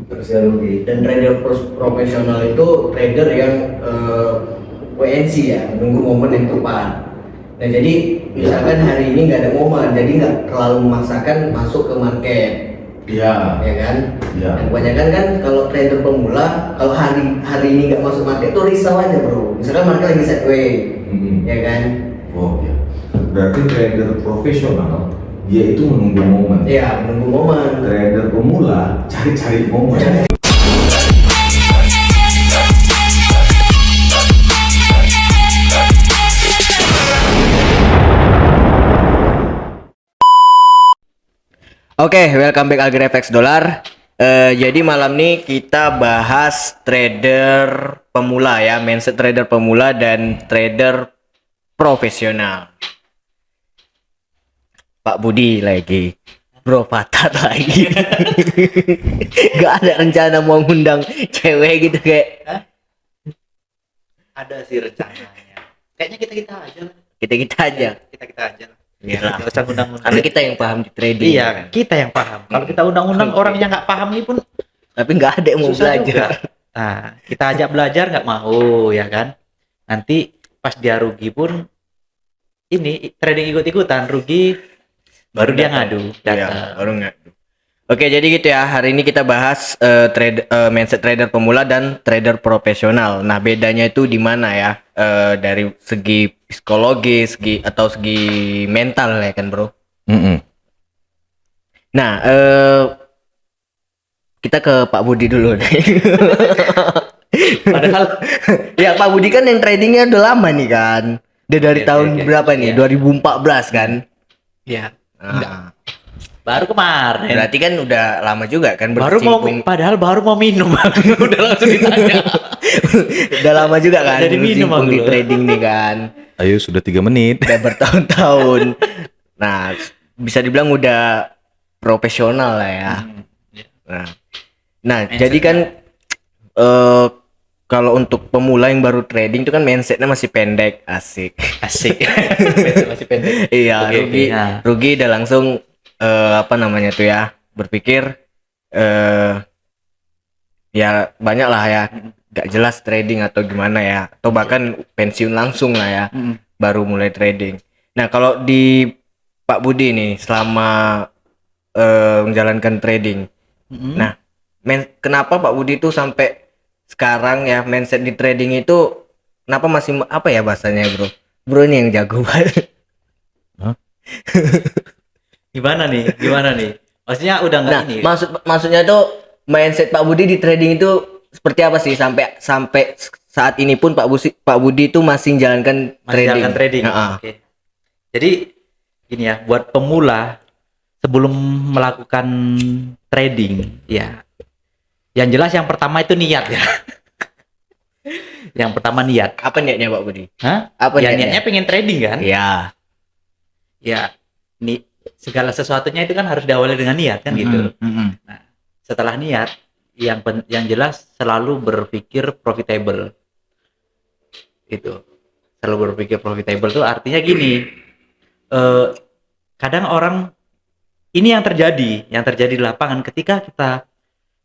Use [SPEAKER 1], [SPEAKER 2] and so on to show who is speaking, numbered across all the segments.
[SPEAKER 1] Pasti rugi. Dan trader profesional itu trader yang WNC ya, menunggu momen yang tepat. Nah jadi misalkan hari ini nggak ada momen, jadi nggak terlalu memaksakan masuk ke market.
[SPEAKER 2] Iya.
[SPEAKER 1] Ya kan?
[SPEAKER 2] Iya.
[SPEAKER 1] Dan kebanyakan kan kalau trader pemula, kalau hari ini nggak masuk market tuh risau aja bro. Misalkan market lagi sideways, ya kan?
[SPEAKER 2] Oh ya. Berarti trader profesional dia itu menunggu momen.
[SPEAKER 1] Iya, menunggu momen.
[SPEAKER 2] Trader pemula cari-cari momen.
[SPEAKER 1] Oke, welcome back AgriFX Dollar. Jadi malam ini kita bahas trader pemula ya, mindset trader pemula dan trader profesional. Pak Budi lagi, Bro Fatat lagi. Gak ada rencana mau ngundang cewek gitu kayak.
[SPEAKER 3] Ada sih rencananya. Kayaknya kita aja lah.
[SPEAKER 1] Kita aja.
[SPEAKER 3] Kita aja lah.
[SPEAKER 1] Iya.
[SPEAKER 3] Nggak usah undang-undang.
[SPEAKER 1] Karena kita yang paham di trading.
[SPEAKER 3] Iya, kita yang paham. Kalau kita undang-undang orang yang nggak paham ini pun
[SPEAKER 1] Tapi nggak ada yang mau
[SPEAKER 3] susah
[SPEAKER 1] belajar.
[SPEAKER 3] juga. Nah, kita ajak belajar nggak mau, ya kan? Nanti pas dia rugi pun ini trading ikut-ikutan rugi baru dia ngadu.
[SPEAKER 1] Iya, baru ngadu. Oke, jadi gitu ya. Hari ini kita bahas mindset trader pemula dan trader profesional. Nah, bedanya itu di mana ya? Dari segi psikologis, segi mental ya kan, Bro? Nah, kita ke Pak Budi dulu nih.
[SPEAKER 3] Padahal
[SPEAKER 1] Ya Pak Budi kan yang tradingnya udah lama nih kan. Udah dari
[SPEAKER 3] Oke,
[SPEAKER 1] tahun
[SPEAKER 3] oke.
[SPEAKER 1] berapa nih?
[SPEAKER 3] Iya.
[SPEAKER 1] 2014 kan?
[SPEAKER 3] ya
[SPEAKER 1] Nah,
[SPEAKER 3] baru kemarin.
[SPEAKER 1] berarti kan udah lama juga kan
[SPEAKER 3] Baru mau
[SPEAKER 1] berkecimpung.
[SPEAKER 3] padahal baru mau minum udah langsung ditanya.
[SPEAKER 1] Udah lama juga kan
[SPEAKER 3] Udah diminum
[SPEAKER 1] berkecimpung
[SPEAKER 3] aku
[SPEAKER 1] di
[SPEAKER 3] loh.
[SPEAKER 1] trading nih kan.
[SPEAKER 4] Ayo sudah 3 menit.
[SPEAKER 1] Udah bertahun-tahun. Nah, bisa dibilang udah profesional lah ya. Nah, jadi kan kalau untuk pemula yang baru trading itu kan mindsetnya masih pendek, asik.
[SPEAKER 3] Asik. Masih pendek.
[SPEAKER 1] Iya,
[SPEAKER 3] Oke,
[SPEAKER 1] rugi,
[SPEAKER 3] oke, ya.
[SPEAKER 1] rugi udah langsung apa namanya tuh ya, berpikir ya banyak lah ya, gak jelas trading atau gimana ya, atau bahkan pensiun langsung lah ya, baru mulai trading. Nah kalau di Pak Budi nih selama menjalankan trading, nah kenapa Pak Budi itu sampai sekarang ya mindset di trading itu kenapa masih apa ya bahasanya bro? Bro ini yang jago banget.
[SPEAKER 3] Gimana nih? Maksudnya udah nggak
[SPEAKER 1] Nah,
[SPEAKER 3] ini.
[SPEAKER 1] maksudnya tuh mindset Pak Budi di trading itu seperti apa sih sampai saat ini pun Pak Budi itu masih menjalankan
[SPEAKER 3] Menjalankan trading.
[SPEAKER 1] Heeh.
[SPEAKER 3] Oke. Jadi gini ya, buat pemula sebelum melakukan trading, ya. Yang jelas yang pertama itu niat ya. Yang pertama niat.
[SPEAKER 1] Apa niatnya Pak Budi?
[SPEAKER 3] Hah?
[SPEAKER 1] Apa
[SPEAKER 3] Ya
[SPEAKER 1] niatnya?
[SPEAKER 3] niatnya pengen trading kan?
[SPEAKER 1] Iya.
[SPEAKER 3] Ya, segala sesuatunya itu kan harus diawali dengan niat kan gitu. Nah, setelah niat, yang jelas selalu berpikir profitable. Itu. Selalu berpikir profitable tuh artinya gini. Kadang orang ini yang terjadi di lapangan ketika kita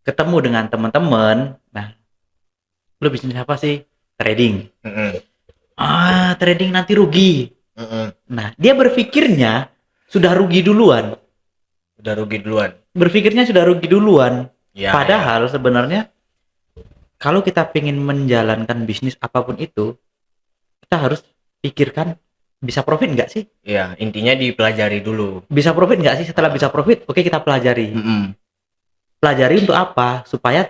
[SPEAKER 3] ketemu dengan teman-teman. Nah, lu bisnis apa sih? Trading. Trading nanti rugi. Nah, dia berpikirnya sudah rugi duluan. Berpikirnya sudah rugi duluan.
[SPEAKER 1] Ya,
[SPEAKER 3] Padahal sebenarnya kalau kita ingin menjalankan bisnis apapun itu, kita harus pikirkan bisa profit nggak sih?
[SPEAKER 1] ya intinya dipelajari dulu.
[SPEAKER 3] Bisa profit nggak sih? Setelah bisa profit, oke kita pelajari. Pelajari untuk apa? Supaya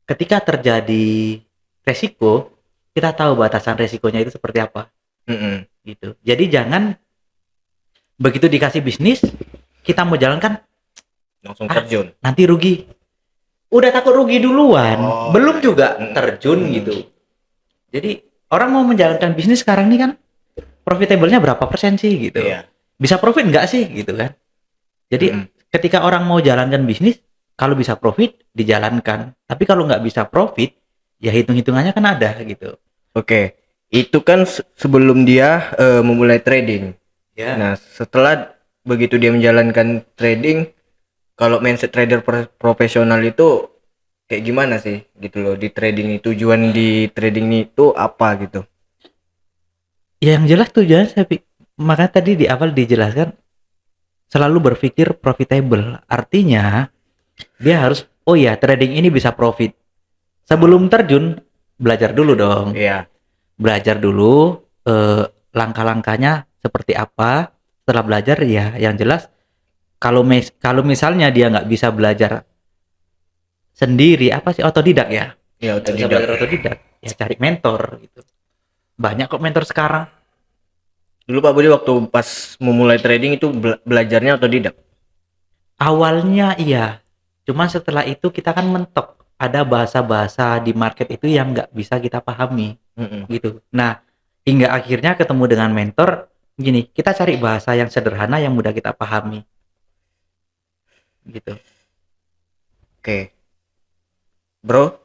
[SPEAKER 3] ketika terjadi resiko, kita tahu batasan resikonya itu seperti apa. Gitu. Jadi jangan begitu dikasih bisnis, kita mau jalankan
[SPEAKER 1] Langsung terjun.
[SPEAKER 3] nanti rugi. Udah takut rugi duluan,
[SPEAKER 1] Oh,
[SPEAKER 3] belum
[SPEAKER 1] iya.
[SPEAKER 3] juga terjun gitu. Jadi orang mau menjalankan bisnis sekarang ini kan profitable-nya berapa persen sih gitu.
[SPEAKER 1] Iya.
[SPEAKER 3] Bisa profit nggak sih gitu kan. Jadi ketika orang mau jalankan bisnis, kalau bisa profit dijalankan. Tapi kalau nggak bisa profit, ya hitung-hitungannya kan ada gitu.
[SPEAKER 1] Oke. Itu kan sebelum dia memulai trading.
[SPEAKER 3] Ya.
[SPEAKER 1] Nah, setelah begitu dia menjalankan trading, kalau mindset trader profesional itu kayak gimana sih gitu loh di trading ini, tujuan di trading ini itu apa gitu.
[SPEAKER 3] Ya yang jelas tujuannya makanya tadi di awal dijelaskan selalu berpikir profitable. Artinya dia harus, oh ya trading ini bisa profit. Sebelum terjun belajar dulu dong.
[SPEAKER 1] Iya.
[SPEAKER 3] Belajar dulu langkah-langkahnya seperti apa. Setelah belajar ya yang jelas kalau misalnya dia nggak bisa belajar sendiri, apa sih, otodidak ya?
[SPEAKER 1] Iya,
[SPEAKER 3] Nggak bisa belajar otodidak, ya cari mentor gitu. Banyak kok mentor sekarang.
[SPEAKER 1] Dulu Pak Budi waktu pas memulai trading itu belajarnya otodidak.
[SPEAKER 3] Awalnya iya, cuma setelah itu kita kan mentok. Ada bahasa-bahasa di market itu yang nggak bisa kita pahami, gitu. Nah, hingga akhirnya ketemu dengan mentor, gini, kita cari bahasa yang sederhana yang mudah kita pahami, gitu.
[SPEAKER 1] Oke. Bro,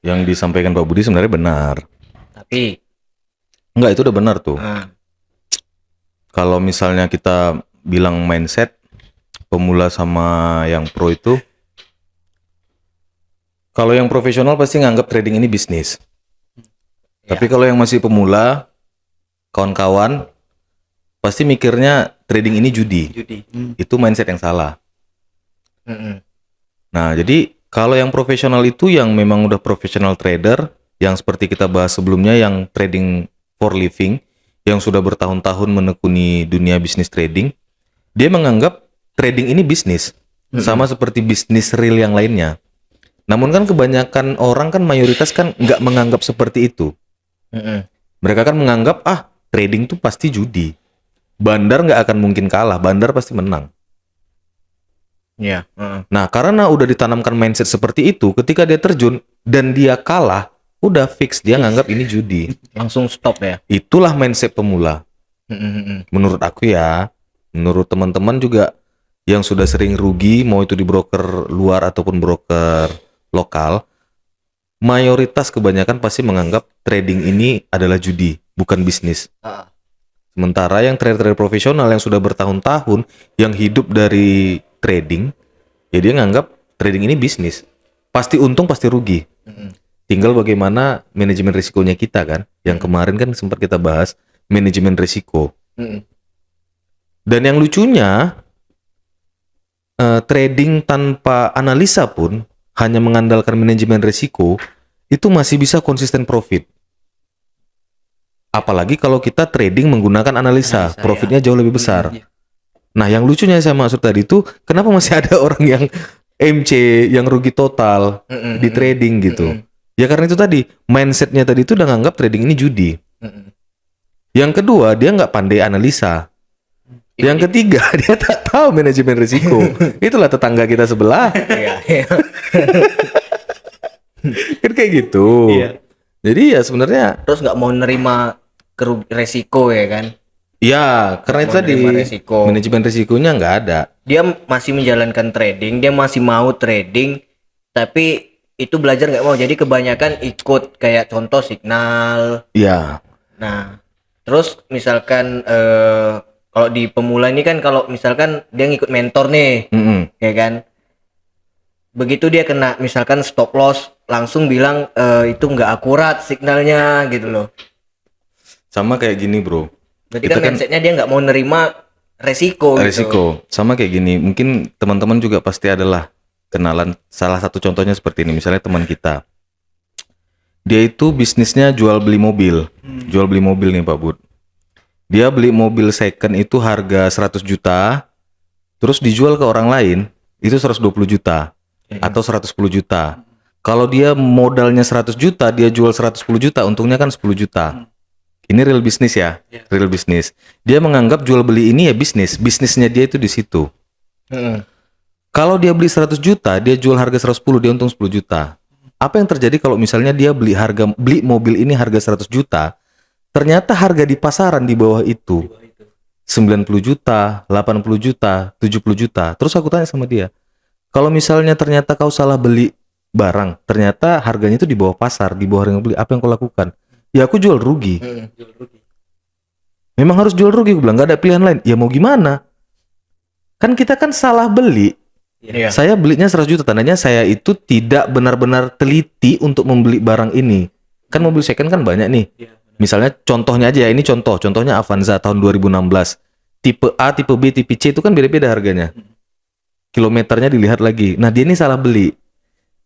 [SPEAKER 4] Yang disampaikan Pak Budi sebenarnya benar.
[SPEAKER 1] tapi
[SPEAKER 4] Enggak, itu udah benar tuh.
[SPEAKER 1] ah,
[SPEAKER 4] Kalau misalnya kita bilang mindset pemula sama yang pro itu, kalau yang profesional pasti nganggap trading ini bisnis.
[SPEAKER 1] Ya.
[SPEAKER 4] Tapi kalau yang masih pemula, kawan-kawan pasti mikirnya trading ini judi.
[SPEAKER 3] Judi.
[SPEAKER 4] Itu mindset yang salah.
[SPEAKER 1] mm-mm.
[SPEAKER 4] Nah, jadi kalau yang profesional itu yang memang udah profesional trader, yang seperti kita bahas sebelumnya, yang trading for living, yang sudah bertahun-tahun menekuni dunia bisnis trading, dia menganggap trading ini bisnis, sama seperti bisnis real yang lainnya. Namun kan kebanyakan orang kan mayoritas kan nggak menganggap seperti itu.
[SPEAKER 1] Mm-mm.
[SPEAKER 4] Mereka kan menganggap, trading tuh pasti judi. Bandar nggak akan mungkin kalah, bandar pasti menang.
[SPEAKER 1] Iya, heeh.
[SPEAKER 4] Nah, karena udah ditanamkan mindset seperti itu, ketika dia terjun dan dia kalah, udah fix dia nganggap ini judi.
[SPEAKER 1] Langsung stop ya.
[SPEAKER 4] Itulah mindset pemula.
[SPEAKER 1] Mm-mm.
[SPEAKER 4] Menurut aku ya, menurut teman-teman juga yang sudah sering rugi, mau itu di broker luar ataupun broker lokal, mayoritas kebanyakan pasti menganggap trading ini adalah judi, bukan bisnis.
[SPEAKER 1] Ah.
[SPEAKER 4] Sementara yang trader-trader profesional yang sudah bertahun-tahun, yang hidup dari trading, ya dia nganggap trading ini bisnis. Pasti untung, pasti rugi.
[SPEAKER 1] Mm-mm.
[SPEAKER 4] Tinggal bagaimana manajemen risikonya kita kan. Yang kemarin kan sempat kita bahas manajemen risiko.
[SPEAKER 1] Mm-mm.
[SPEAKER 4] Dan yang lucunya, trading tanpa analisa pun, hanya mengandalkan manajemen risiko, itu masih bisa konsisten profit. Apalagi kalau kita trading menggunakan analisa,
[SPEAKER 3] Analisa,
[SPEAKER 4] profitnya jauh lebih besar.
[SPEAKER 3] Iya.
[SPEAKER 4] Nah, yang lucunya saya maksud tadi itu, kenapa masih ada orang yang MC, yang rugi total
[SPEAKER 1] Mm-mm.
[SPEAKER 4] di trading gitu?
[SPEAKER 1] Mm-mm.
[SPEAKER 4] Ya karena itu tadi, mindsetnya tadi itu udah nganggap trading ini judi.
[SPEAKER 1] Mm-mm.
[SPEAKER 4] Yang kedua, dia nggak pandai analisa. Yang ketiga, dia tak tahu manajemen risiko. Itulah tetangga kita sebelah,
[SPEAKER 1] Iya, iya.
[SPEAKER 4] kan kayak gitu.
[SPEAKER 3] Iya.
[SPEAKER 4] Jadi ya sebenarnya,
[SPEAKER 1] Terus nggak mau nerima resiko ya kan?
[SPEAKER 4] ya karena itu
[SPEAKER 1] Mau
[SPEAKER 4] tadi
[SPEAKER 1] nerima resiko.
[SPEAKER 4] manajemen risikonya nggak ada.
[SPEAKER 1] Dia masih menjalankan trading, dia masih mau trading, tapi itu belajar nggak mau. Jadi kebanyakan ikut kayak contoh signal.
[SPEAKER 4] Ya,
[SPEAKER 1] Nah, terus misalkan kalau di pemula ini kan kalau misalkan dia ngikut mentor nih, ya kan? Begitu dia kena misalkan stop loss, langsung bilang itu nggak akurat signalnya gitu loh.
[SPEAKER 4] sama kayak gini bro.
[SPEAKER 1] Berarti
[SPEAKER 4] Itu
[SPEAKER 1] kan
[SPEAKER 4] kan
[SPEAKER 1] mindsetnya dia nggak mau nerima resiko gitu.
[SPEAKER 4] risiko. Sama kayak gini. Mungkin teman-teman juga pasti adalah kenalan. Salah satu contohnya seperti ini. Misalnya teman kita, dia itu bisnisnya jual beli mobil. Jual beli mobil nih Pak Bud. Dia beli mobil second itu harga 100 juta, terus dijual ke orang lain itu 120 juta atau 110 juta. Kalau dia modalnya 100 juta, dia jual 110 juta, untungnya kan 10 juta. Ini real bisnis ya, real bisnis. Dia menganggap jual beli ini ya bisnis, bisnisnya dia itu di situ.
[SPEAKER 1] Mm-mm.
[SPEAKER 4] Kalau dia beli 100 juta, dia jual harga 110, dia untung 10 juta. Apa yang terjadi kalau misalnya dia beli mobil ini harga 100 juta, ternyata harga di pasaran di bawah itu 90 juta, 80 juta, 70 juta. Terus aku tanya sama dia, kalau misalnya ternyata kau salah beli barang, ternyata harganya itu di bawah pasar, di bawah harga yang beli, apa yang kau lakukan? Ya aku jual rugi.
[SPEAKER 1] Mm-mm.
[SPEAKER 4] Memang harus jual rugi, gue bilang, gak ada pilihan lain. Ya mau gimana? Kan kita kan salah beli,
[SPEAKER 1] Iya.
[SPEAKER 4] Saya belinya 100 juta, tandanya saya itu tidak benar-benar teliti untuk membeli barang ini. Kan mobil second kan banyak nih.
[SPEAKER 3] Iya.
[SPEAKER 4] Misalnya contohnya aja ya, ini contohnya Avanza tahun 2016. Tipe A, tipe B, tipe C itu kan beda-beda harganya. Kilometernya dilihat lagi. Nah, dia ini salah beli.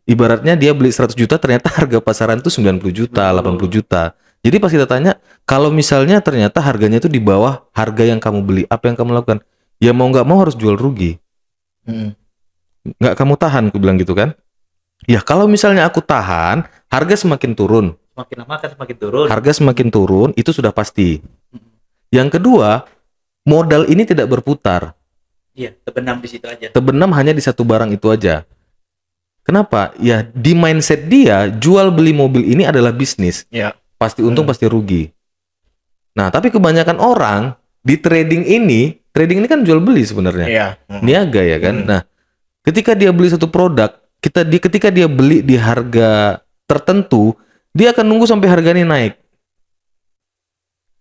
[SPEAKER 4] Ibaratnya dia beli 100 juta, ternyata harga pasaran tuh 90 juta, 80 juta. Jadi pas kita tanya, kalau misalnya ternyata harganya itu di bawah harga yang kamu beli, apa yang kamu lakukan? Ya mau nggak mau harus jual rugi.
[SPEAKER 1] Mm-mm.
[SPEAKER 4] Nggak kamu tahan, aku bilang gitu kan. Ya kalau misalnya aku tahan, harga semakin turun.
[SPEAKER 3] Semakin lama kan semakin turun.
[SPEAKER 4] Harga semakin turun, itu sudah pasti. Yang kedua, modal ini tidak berputar.
[SPEAKER 3] Iya, terbenam di situ aja.
[SPEAKER 4] Terbenam hanya di satu barang itu aja. Kenapa? Ya di mindset dia, jual beli mobil ini adalah bisnis.
[SPEAKER 1] Iya.
[SPEAKER 4] Pasti untung, pasti rugi. Nah, tapi kebanyakan orang di trading ini kan jual beli sebenarnya.
[SPEAKER 1] Iya.
[SPEAKER 4] Niaga ya kan. Nah, ketika dia beli satu produk, ketika dia beli di harga tertentu, dia akan nunggu sampai harganya naik.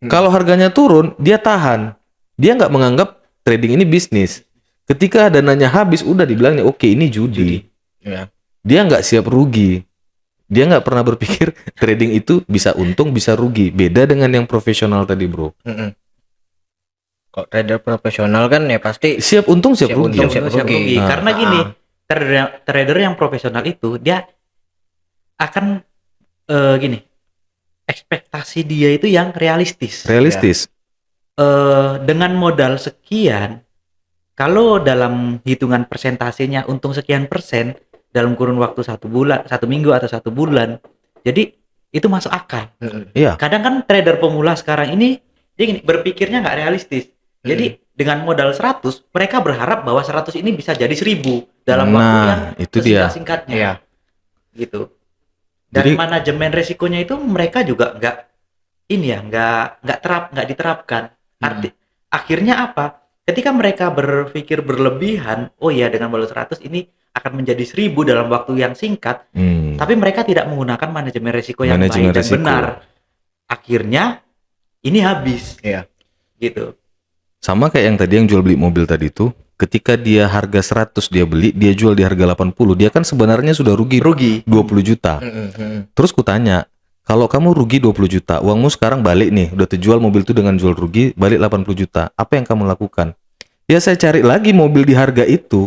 [SPEAKER 4] Kalau harganya turun, dia tahan. Dia nggak menganggap trading ini bisnis. Ketika dananya habis, udah dibilangnya oke, ini judi.
[SPEAKER 1] Iya.
[SPEAKER 4] Dia nggak siap rugi. Dia nggak pernah berpikir trading itu bisa untung, bisa rugi. Beda dengan yang profesional tadi, bro.
[SPEAKER 1] Mm-mm. Kok trader profesional kan ya pasti
[SPEAKER 4] Siap untung, siap
[SPEAKER 1] Siap
[SPEAKER 4] rugi.
[SPEAKER 1] untung, siap
[SPEAKER 3] Siap
[SPEAKER 1] rugi.
[SPEAKER 3] rugi.
[SPEAKER 4] Nah.
[SPEAKER 3] Karena gini, trader yang profesional itu dia akan gini, ekspektasi dia itu yang realistis.
[SPEAKER 4] Realistis.
[SPEAKER 3] Dengan modal sekian, kalau dalam hitungan persentasenya untung sekian persen dalam kurun waktu 1 bulan, 1 minggu atau 1 bulan, jadi itu masuk akal.
[SPEAKER 4] Iya.
[SPEAKER 3] Kadang kan trader pemula sekarang ini dia gini, berpikirnya nggak realistis. Jadi dengan modal 100, mereka berharap bahwa 100 ini bisa jadi 1000 dalam waktu
[SPEAKER 4] Nah,
[SPEAKER 3] yang
[SPEAKER 4] itu dia.
[SPEAKER 3] singkatnya.
[SPEAKER 1] Iya.
[SPEAKER 3] Gitu. Dan
[SPEAKER 4] Jadi-
[SPEAKER 3] manajemen resikonya itu mereka juga nggak diterapkan. Akhirnya apa? Ketika mereka berpikir berlebihan, oh ya dengan modal 100 ini akan menjadi 1000 dalam waktu yang singkat, tapi mereka tidak menggunakan manajemen resiko yang
[SPEAKER 4] Manajemen
[SPEAKER 3] baik dan
[SPEAKER 4] resiko.
[SPEAKER 3] benar. Akhirnya ini habis.
[SPEAKER 1] Iya.
[SPEAKER 3] Gitu.
[SPEAKER 4] Sama kayak yang tadi yang jual beli mobil tadi itu, ketika dia harga 100 dia beli, dia jual di harga 80, dia kan sebenarnya sudah rugi 20 juta. Terus kutanya, kalau kamu rugi 20 juta, uangmu sekarang balik nih, udah terjual mobil itu dengan jual rugi, balik 80 juta. Apa yang kamu lakukan? Ya saya cari lagi mobil di harga itu.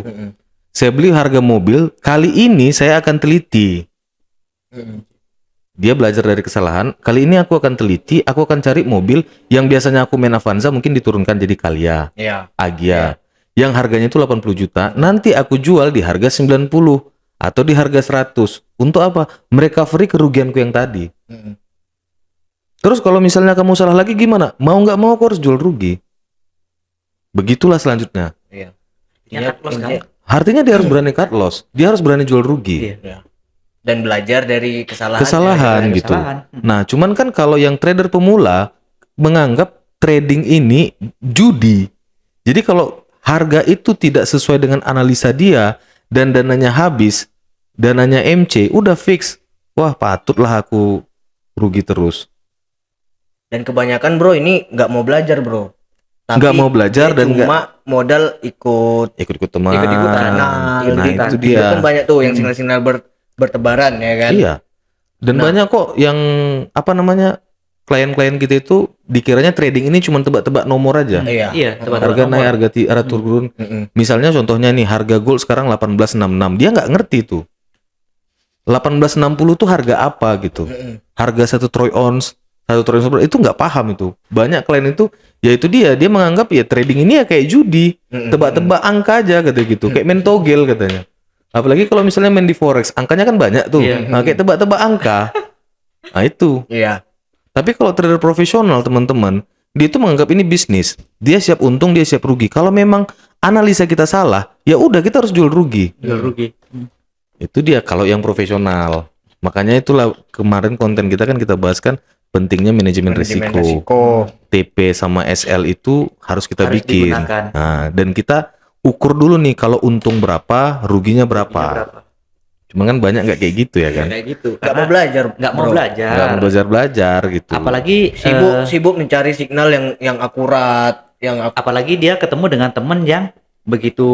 [SPEAKER 4] Saya beli harga mobil, kali ini saya akan teliti. Dia belajar dari kesalahan, kali ini aku akan teliti, aku akan cari mobil yang biasanya aku main Avanza mungkin diturunkan jadi Calya,
[SPEAKER 1] Iya.
[SPEAKER 4] Agya, yang harganya itu 80 juta, nanti aku jual di harga 90 atau di harga 100. Untuk apa? Merecovery kerugianku yang tadi. Terus kalau misalnya kamu salah lagi gimana? Mau nggak mau aku harus jual rugi. Begitulah selanjutnya.
[SPEAKER 1] Iya.
[SPEAKER 3] Ya, cut loss kan?
[SPEAKER 4] Artinya dia harus berani cut loss, dia harus berani jual rugi.
[SPEAKER 3] Iya.
[SPEAKER 1] Dan belajar dari kesalahan.
[SPEAKER 4] Kesalahan gitu.
[SPEAKER 3] Kesalahan.
[SPEAKER 4] Nah, cuman kan kalau yang trader pemula menganggap trading ini judi. Jadi kalau harga itu tidak sesuai dengan analisa dia dan dananya habis, dananya MC, udah fix. Wah, patutlah aku rugi terus.
[SPEAKER 1] Dan kebanyakan bro ini nggak mau belajar bro. Tapi
[SPEAKER 4] Nggak mau belajar
[SPEAKER 1] dia
[SPEAKER 4] dan
[SPEAKER 1] cuma modal ikut
[SPEAKER 4] Ikut-ikut teman.
[SPEAKER 1] ikut-ikutan.
[SPEAKER 4] Nah,
[SPEAKER 1] Ikut-ikutan.
[SPEAKER 4] itu dia.
[SPEAKER 1] Kan banyak tuh yang sinyal-sinyal bertebaran ya kan.
[SPEAKER 4] Iya. Dan
[SPEAKER 1] Nah.
[SPEAKER 4] banyak kok yang apa namanya klien-klien kita itu dikiranya trading ini cuma tebak-tebak nomor aja.
[SPEAKER 1] Iya.
[SPEAKER 3] Iya, tebak-tebak
[SPEAKER 4] Harga
[SPEAKER 3] nomor.
[SPEAKER 4] naik, harga turun.
[SPEAKER 1] Mm-mm.
[SPEAKER 4] Misalnya contohnya nih harga gold sekarang 1866. Dia nggak ngerti tuh. 1860 tuh harga apa gitu.
[SPEAKER 1] Mm-mm.
[SPEAKER 4] Harga 1 troy ounce, 1 troy ounce itu nggak paham itu. Banyak klien itu ya itu dia menganggap ya trading ini ya kayak judi.
[SPEAKER 1] Mm-mm.
[SPEAKER 4] Tebak-tebak angka aja katanya gitu. Kayak main togel katanya. Apalagi kalau misalnya main di forex, angkanya kan banyak tuh.
[SPEAKER 3] Iya.
[SPEAKER 4] Nah, kayak tebak-tebak angka. Nah, itu.
[SPEAKER 1] Iya.
[SPEAKER 4] Tapi kalau trader profesional, teman-teman, dia itu menganggap ini bisnis. Dia siap untung, dia siap rugi. Kalau memang analisa kita salah, ya udah kita harus jual rugi.
[SPEAKER 3] Jual rugi.
[SPEAKER 4] Itu dia kalau yang profesional. Makanya itulah kemarin konten kita kan kita bahas kan pentingnya manajemen risiko. TP sama SL itu harus kita
[SPEAKER 3] Harus
[SPEAKER 4] bikin.
[SPEAKER 3] digunakan.
[SPEAKER 4] Nah, dan kita ukur dulu nih kalau untung berapa, ruginya berapa.
[SPEAKER 3] Berapa?
[SPEAKER 4] Cuma kan banyak nggak kayak gitu ya kan?
[SPEAKER 3] Kayak gitu.
[SPEAKER 1] Nggak mau belajar.
[SPEAKER 3] Nggak mau
[SPEAKER 1] bro.
[SPEAKER 3] belajar.
[SPEAKER 4] Nggak mau belajar gitu.
[SPEAKER 3] Apalagi
[SPEAKER 1] Sibuk mencari signal yang akurat, yang
[SPEAKER 3] apalagi dia ketemu dengan temen yang begitu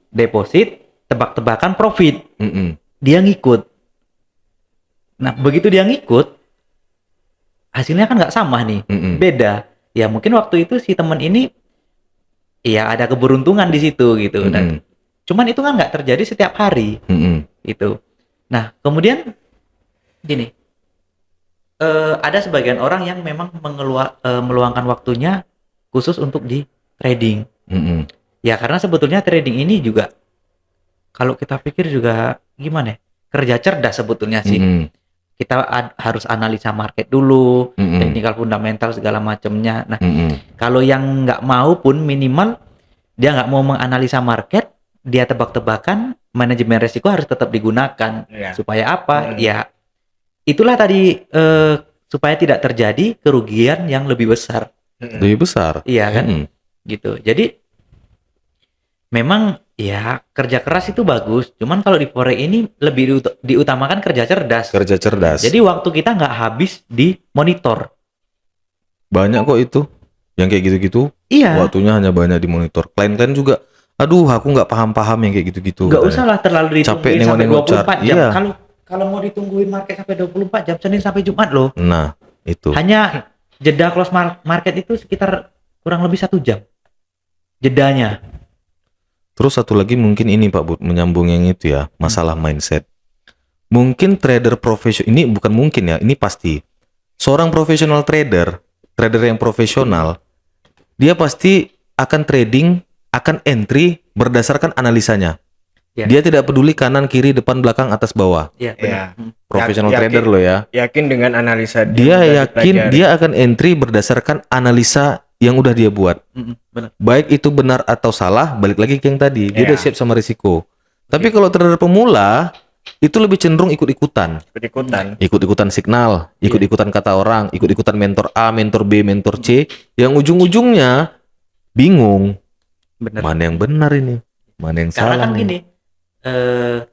[SPEAKER 3] deposit tebak-tebakan profit,
[SPEAKER 4] Mm-mm.
[SPEAKER 3] dia ngikut. Nah, begitu dia ngikut, hasilnya kan nggak sama nih,
[SPEAKER 4] Mm-mm.
[SPEAKER 3] beda. Ya mungkin waktu itu si teman ini, ya ada keberuntungan di situ gitu. Dan
[SPEAKER 4] Mm-mm.
[SPEAKER 3] cuman itu kan nggak terjadi setiap hari
[SPEAKER 4] Mm-mm.
[SPEAKER 3] gitu. Nah, kemudian gini, ada sebagian orang yang memang meluangkan waktunya khusus untuk di trading.
[SPEAKER 4] Mm-mm.
[SPEAKER 3] Ya karena sebetulnya trading ini juga kalau kita pikir juga gimana ya? Kerja cerdas sebetulnya sih.
[SPEAKER 4] Mm-mm.
[SPEAKER 3] Kita harus analisa market dulu,
[SPEAKER 4] Mm-mm.
[SPEAKER 3] technical fundamental segala macamnya. Nah,
[SPEAKER 4] Mm-mm.
[SPEAKER 3] kalau yang nggak mau pun minimal dia nggak mau menganalisa market, dia tebak-tebakan, manajemen resiko harus tetap digunakan.
[SPEAKER 1] Iya.
[SPEAKER 3] Supaya apa? Ya itulah tadi, supaya tidak terjadi kerugian yang lebih besar.
[SPEAKER 4] Lebih besar.
[SPEAKER 3] Iya kan?
[SPEAKER 4] Mm-mm.
[SPEAKER 3] Gitu. Jadi memang ya kerja keras itu bagus, cuman kalau di forex ini lebih diutamakan kerja cerdas.
[SPEAKER 4] Kerja cerdas.
[SPEAKER 3] Jadi waktu kita nggak habis di monitor.
[SPEAKER 4] Banyak kok itu yang kayak gitu-gitu.
[SPEAKER 3] Iya.
[SPEAKER 4] Waktunya hanya banyak di monitor. Klien-klien juga, aduh aku nggak paham-paham yang kayak gitu-gitu.
[SPEAKER 3] Nggak
[SPEAKER 4] katanya.
[SPEAKER 3] usah lah terlalu
[SPEAKER 4] Capek
[SPEAKER 3] ditungguin sampai
[SPEAKER 4] nengok-nengok chart.
[SPEAKER 3] 24 jam.
[SPEAKER 4] Iya.
[SPEAKER 3] Kalau mau ditungguin market sampai 24 jam, Senin sampai Jumat loh.
[SPEAKER 4] Nah, itu.
[SPEAKER 3] Hanya jeda close market itu sekitar kurang lebih 1 jam. Jedanya.
[SPEAKER 4] Terus satu lagi mungkin ini Pak Bud, menyambung yang itu ya, masalah mindset. Mungkin trader profesional, ini bukan mungkin ya, ini pasti. Seorang profesional trader yang profesional, dia pasti akan trading, akan entry berdasarkan analisanya.
[SPEAKER 3] Ya.
[SPEAKER 4] Dia tidak peduli kanan, kiri, depan, belakang, atas, bawah.
[SPEAKER 3] Iya,
[SPEAKER 1] Iya.
[SPEAKER 3] benar.
[SPEAKER 4] Profesional
[SPEAKER 1] Yakin.
[SPEAKER 4] trader loh ya.
[SPEAKER 1] Yakin dengan analisa
[SPEAKER 4] Dia
[SPEAKER 1] udah
[SPEAKER 4] yakin
[SPEAKER 1] dipelajari.
[SPEAKER 4] dia akan entry berdasarkan analisa yang udah dia buat.
[SPEAKER 3] Benar.
[SPEAKER 4] Baik itu benar atau salah, balik lagi ke yang tadi. Dia
[SPEAKER 1] Iya.
[SPEAKER 4] udah siap sama risiko. Tapi kalau trader pemula, itu lebih cenderung ikut-ikutan.
[SPEAKER 1] Ikut-ikutan.
[SPEAKER 4] Ikut-ikutan signal, ikut-ikutan kata orang, ikut-ikutan mentor A, mentor B, mentor C, yang ujung-ujungnya bingung.
[SPEAKER 3] Benar.
[SPEAKER 4] Mana yang benar ini? Mana yang
[SPEAKER 3] Karena
[SPEAKER 4] salah
[SPEAKER 3] kan
[SPEAKER 4] nih?
[SPEAKER 3] gini,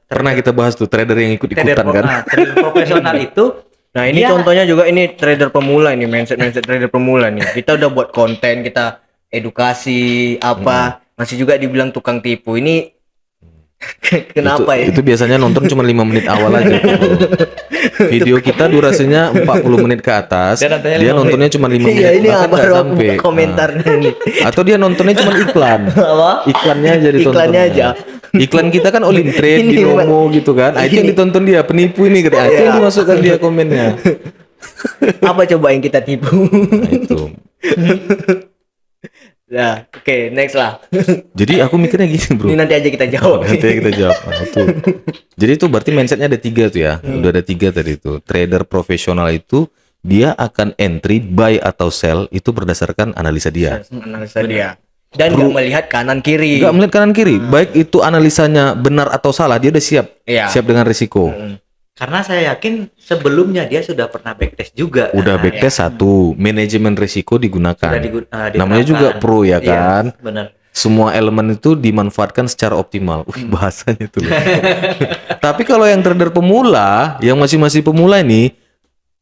[SPEAKER 4] Pernah kita bahas tuh trader yang ikut-ikutan kan?
[SPEAKER 3] trader profesional itu
[SPEAKER 1] Nah ini
[SPEAKER 3] Dia-
[SPEAKER 1] contohnya juga ini trader pemula ini, mindset trader pemula nih. Kita udah buat konten, kita edukasi apa, masih juga dibilang tukang tipu. Ini kenapa ya?
[SPEAKER 4] Itu biasanya nonton cuma 5 menit awal aja. Video kita durasinya 40 menit ke atas.
[SPEAKER 3] Dia nontonnya
[SPEAKER 4] Dia
[SPEAKER 3] 5
[SPEAKER 4] nontonnya cuma 5 menit.
[SPEAKER 1] Iya ini
[SPEAKER 4] bahkan
[SPEAKER 1] apa
[SPEAKER 4] nggak sampai.
[SPEAKER 1] komentarnya ini?
[SPEAKER 4] Nah, atau dia nontonnya cuma iklan.
[SPEAKER 1] Apa?
[SPEAKER 4] Iklannya aja ditonton.
[SPEAKER 1] Iklannya aja.
[SPEAKER 4] Iklan kita kan all in trade,
[SPEAKER 1] Ini,
[SPEAKER 4] Binomo gitu kan. Ah, itu yang
[SPEAKER 1] Ini.
[SPEAKER 4] ditonton dia, penipu ini gitu. Ah, itu yang
[SPEAKER 1] Iya.
[SPEAKER 4] dimasukkan dia komennya.
[SPEAKER 1] Apa coba yang kita tipu?
[SPEAKER 4] Nah, itu.
[SPEAKER 1] Nah, oke, next lah.
[SPEAKER 4] Jadi aku mikirnya gini, Bro.
[SPEAKER 1] Ini nanti aja kita jawab.
[SPEAKER 4] Nanti kita jawab. Nah, itu. Jadi itu berarti mindsetnya ada 3 tuh ya. Udah ada 3 tadi itu. Trader profesional itu dia akan entry buy atau sell itu berdasarkan analisa dia.
[SPEAKER 1] Analisa dia. Dan nggak melihat kanan kiri.
[SPEAKER 4] Enggak melihat kanan kiri. Baik itu analisanya benar atau salah, dia udah siap.
[SPEAKER 1] Iya.
[SPEAKER 4] Siap dengan risiko.
[SPEAKER 3] karena saya yakin sebelumnya dia sudah pernah backtest juga.
[SPEAKER 4] Udah
[SPEAKER 3] kan?
[SPEAKER 4] backtest satu, manajemen risiko digunakan.
[SPEAKER 3] Sudah
[SPEAKER 4] Namanya juga
[SPEAKER 3] diterapkan.
[SPEAKER 4] pro ya
[SPEAKER 3] Iya,
[SPEAKER 4] kan.
[SPEAKER 3] benar.
[SPEAKER 4] Semua elemen itu dimanfaatkan secara optimal. Bahasanya itu. Tapi kalau yang trader pemula, yang masih pemula ini,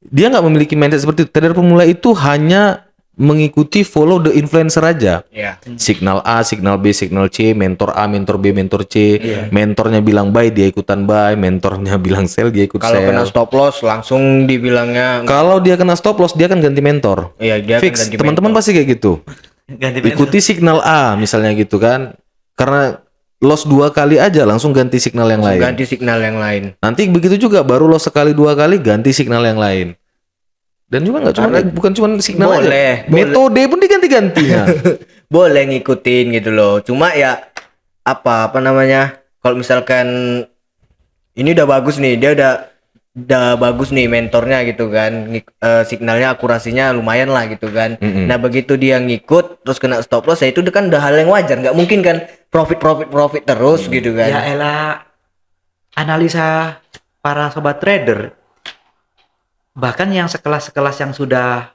[SPEAKER 4] dia nggak memiliki mindset seperti itu. Trader pemula itu hanya mengikuti follow the influencer aja.
[SPEAKER 1] Iya.
[SPEAKER 4] Signal A, signal B, signal C, mentor A, mentor B, mentor C.
[SPEAKER 3] Iya.
[SPEAKER 4] Mentornya bilang buy, dia ikutan buy. Mentornya bilang sell, dia ikut
[SPEAKER 1] Kalau
[SPEAKER 4] sell.
[SPEAKER 1] kena stop loss langsung dibilangnya
[SPEAKER 4] Kalau dia kena stop loss, dia akan ganti mentor.
[SPEAKER 1] iya dia akan
[SPEAKER 4] Fix.
[SPEAKER 1] ganti
[SPEAKER 4] Teman-teman
[SPEAKER 1] mentor.
[SPEAKER 4] pasti kayak gitu.
[SPEAKER 3] Ganti mentor.
[SPEAKER 4] Ikuti signal A misalnya gitu kan. Karena loss 2 kali aja langsung ganti signal yang lain.
[SPEAKER 1] Ganti signal yang lain.
[SPEAKER 4] Nanti begitu juga baru loss sekali 2 kali ganti signal yang lain. Dan juga nggak cuma
[SPEAKER 1] Karena
[SPEAKER 4] bukan cuma signal
[SPEAKER 1] boleh,
[SPEAKER 4] aja. Metode pun diganti-gantinya.
[SPEAKER 1] Boleh ngikutin gitu loh. Cuma ya apa namanya? Kalau misalkan ini udah bagus nih, dia udah bagus nih mentornya gitu kan. Signalnya akurasinya lumayan lah gitu kan.
[SPEAKER 4] Mm-mm.
[SPEAKER 1] Nah, begitu dia ngikut terus kena stop loss ya itu kan udah hal yang wajar. Nggak mungkin kan profit terus gitu kan.
[SPEAKER 3] Ya elah, analisa para sobat trader, bahkan yang sekelas-sekelas yang sudah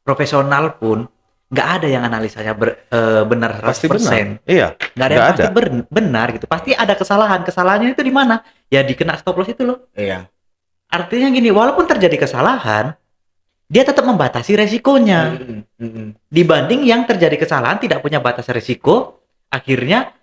[SPEAKER 3] profesional pun nggak ada yang analisanya benar 100%.
[SPEAKER 4] Pasti benar. Iya.
[SPEAKER 3] Nggak ada yang pasti benar gitu. Pasti ada kesalahan. Kesalahannya itu di mana? Ya di kena stop loss itu loh.
[SPEAKER 1] Iya.
[SPEAKER 3] Artinya gini, walaupun terjadi kesalahan, dia tetap membatasi resikonya. Dibanding yang terjadi kesalahan tidak punya batas resiko, akhirnya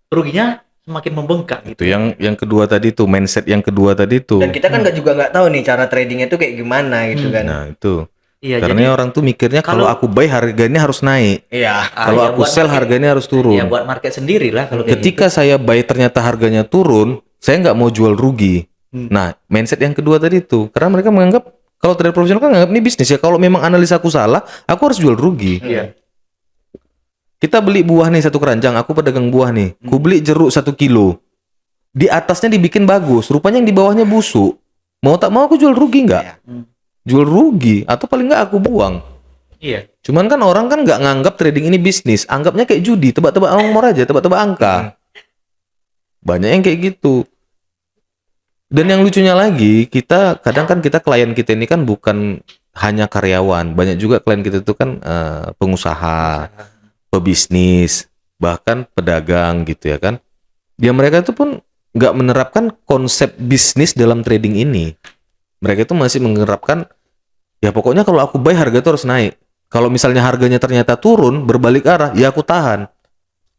[SPEAKER 3] ruginya semakin membengkak
[SPEAKER 4] Itu
[SPEAKER 3] gitu.
[SPEAKER 4] yang kedua tadi tuh, mindset yang kedua tadi tuh.
[SPEAKER 1] Dan kita kan nggak tahu nih cara tradingnya tuh kayak gimana gitu kan.
[SPEAKER 4] Nah, itu.
[SPEAKER 3] Iya,
[SPEAKER 4] Karena
[SPEAKER 3] jadi
[SPEAKER 4] orang tuh mikirnya kalau
[SPEAKER 3] kalau-
[SPEAKER 4] aku buy harganya harus naik.
[SPEAKER 1] Iya.
[SPEAKER 4] Kalau
[SPEAKER 3] ya
[SPEAKER 4] aku
[SPEAKER 3] buat
[SPEAKER 4] sell
[SPEAKER 3] market-
[SPEAKER 4] harganya harus turun.
[SPEAKER 3] Ya buat market sendiri lah kalau kayak
[SPEAKER 4] Ketika saya buy ternyata harganya turun, saya nggak mau jual rugi. Nah, mindset yang kedua tadi tuh, karena mereka menganggap kalau trader profesional kan menganggap ini bisnis ya. Kalau memang analisa aku salah, aku harus jual rugi.
[SPEAKER 3] Iya.
[SPEAKER 4] Kita beli buah nih satu keranjang, aku pedagang buah nih. Ku beli jeruk 1 kilo. Di atasnya dibikin bagus, rupanya yang di bawahnya busuk. Mau tak mau aku jual rugi nggak?
[SPEAKER 1] Iya.
[SPEAKER 4] Jual rugi atau paling nggak aku buang.
[SPEAKER 3] Iya.
[SPEAKER 4] Cuman kan orang kan nggak nganggap trading ini bisnis, anggapnya kayak judi, tebak-tebak nomor aja, tebak-tebak angka. Banyak yang kayak gitu. Dan yang lucunya lagi, kita kadang kan klien kita ini kan bukan hanya karyawan, banyak juga klien kita itu kan pengusaha, pebisnis, bahkan pedagang gitu ya kan. Dia mereka itu pun nggak menerapkan konsep bisnis dalam trading ini. Mereka itu masih menerapkan ya pokoknya kalau aku buy harga itu harus naik. Kalau misalnya harganya ternyata turun berbalik arah, ya aku tahan.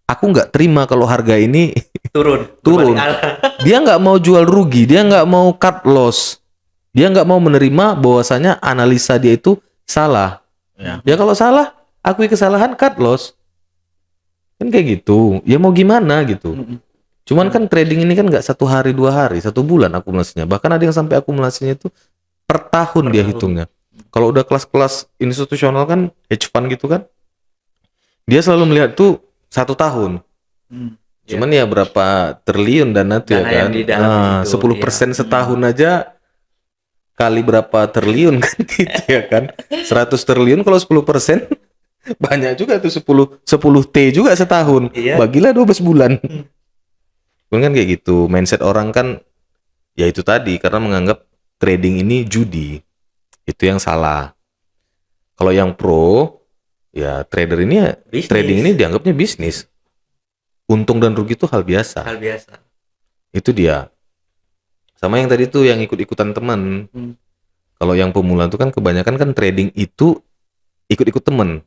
[SPEAKER 4] Aku nggak terima kalau harga ini
[SPEAKER 3] Turun.
[SPEAKER 4] Turun.
[SPEAKER 3] Berbalik arah.
[SPEAKER 4] dia nggak mau jual rugi, dia nggak mau cut loss, dia nggak mau menerima bahwasanya analisa dia itu salah. Ya kalau salah, akui kesalahan, cut loss. Kan kayak gitu. Ya mau gimana gitu. Cuman kan trading ini kan nggak 1 hari 2 hari, 1 bulan akumulasinya. Bahkan ada yang sampai akumulasinya itu per tahun dia hitungnya. Kalau udah kelas-kelas institusional kan, hedge fund gitu kan, dia selalu melihat tuh 1 tahun. Cuman ya berapa triliun dana tuh ya
[SPEAKER 3] Dana yang
[SPEAKER 4] kan.
[SPEAKER 3] di dalam itu,
[SPEAKER 4] 10% setahun aja kali berapa triliun kan gitu ya kan. 100 triliun kalau 10% banyak juga tuh 10 T juga setahun.
[SPEAKER 3] Iya.
[SPEAKER 4] Bagilah 12 bulan. Kan kayak gitu. Mindset orang kan ya itu tadi karena menganggap trading ini judi. Itu yang salah. Kalau yang pro ya trader ini ya
[SPEAKER 3] Bisnis.
[SPEAKER 4] trading ini dianggapnya bisnis. Untung dan rugi itu hal biasa.
[SPEAKER 3] Hal biasa.
[SPEAKER 4] Itu dia. Sama yang tadi tuh yang ikut-ikutan teman. Kalau yang pemula tuh kan kebanyakan kan trading itu ikut-ikut teman.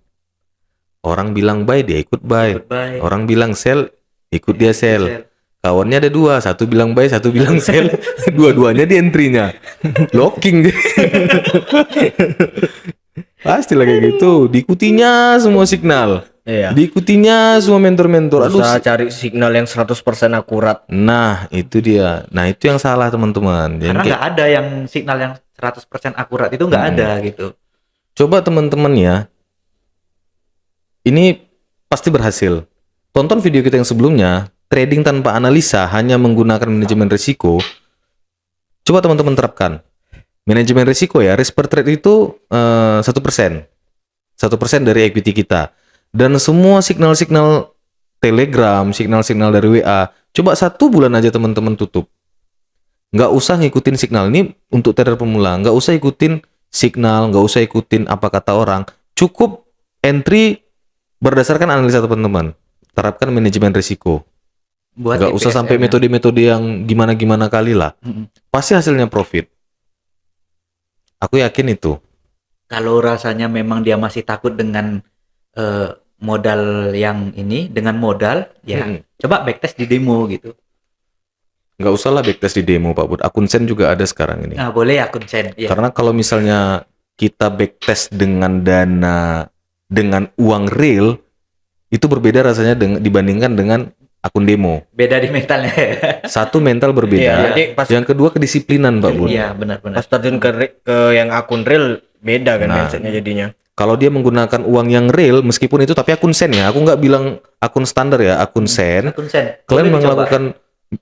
[SPEAKER 4] Orang bilang buy dia ikut buy.
[SPEAKER 3] Goodbye.
[SPEAKER 4] Orang bilang sell ikut dia sell. Kawannya ada 2, satu bilang buy, satu bilang sell. Dua-duanya di entry-nya. Locking. Pastilah kayak gitu. Diikutinya semua signal.
[SPEAKER 1] Iya.
[SPEAKER 4] Diikutinya semua mentor-mentor. Aduh,
[SPEAKER 1] Usaha cari signal yang 100% akurat.
[SPEAKER 4] nah itu dia. Nah itu yang salah teman-teman. Jadi
[SPEAKER 3] Karena
[SPEAKER 4] kayak-
[SPEAKER 3] nggak ada yang signal yang 100% akurat itu nggak ada gitu.
[SPEAKER 4] coba teman-teman ya. Ini pasti berhasil. Tonton video kita yang sebelumnya, trading tanpa analisa hanya menggunakan manajemen risiko. Coba teman-teman terapkan. Manajemen risiko ya, risk per trade itu 1%. 1% dari equity kita. Dan semua signal-signal Telegram, signal-signal dari WA, coba 1 bulan aja teman-teman tutup. Nggak usah ngikutin signal ini untuk trader pemula. Nggak usah ikutin signal, nggak usah ikutin apa kata orang. Cukup entry berdasarkan analisa teman-teman. Terapkan manajemen risiko.
[SPEAKER 3] Buat
[SPEAKER 4] Nggak usah sampai
[SPEAKER 3] IPSM-nya.
[SPEAKER 4] metode-metode yang gimana-gimana kali lah. Pasti hasilnya profit. Aku yakin itu.
[SPEAKER 3] Kalau rasanya memang dia masih takut dengan modal yang ini, dengan modal, ya coba backtest di demo gitu.
[SPEAKER 4] Nggak usah lah backtest di demo Pak Bud. Akun Sen juga ada sekarang ini.
[SPEAKER 3] Nah, boleh akun sen. Ya.
[SPEAKER 4] Karena kalau misalnya kita backtest dengan dana dengan uang real itu berbeda rasanya dibandingkan dengan akun demo.
[SPEAKER 3] Beda di mentalnya.
[SPEAKER 4] Satu mental berbeda.
[SPEAKER 1] Iya, jadi pas-
[SPEAKER 4] Yang kedua kedisiplinan Pak Bud.
[SPEAKER 3] Iya, benar-benar.
[SPEAKER 1] Pas terjun ke yang akun real beda kan
[SPEAKER 4] Nah.
[SPEAKER 1] mindsetnya jadinya.
[SPEAKER 4] Kalau dia menggunakan uang yang real meskipun itu tapi akun Sen ya. Aku nggak bilang akun standar ya, akun Sen.
[SPEAKER 3] Akun sen.
[SPEAKER 4] Kalian
[SPEAKER 3] Boleh dicoba.
[SPEAKER 4] melakukan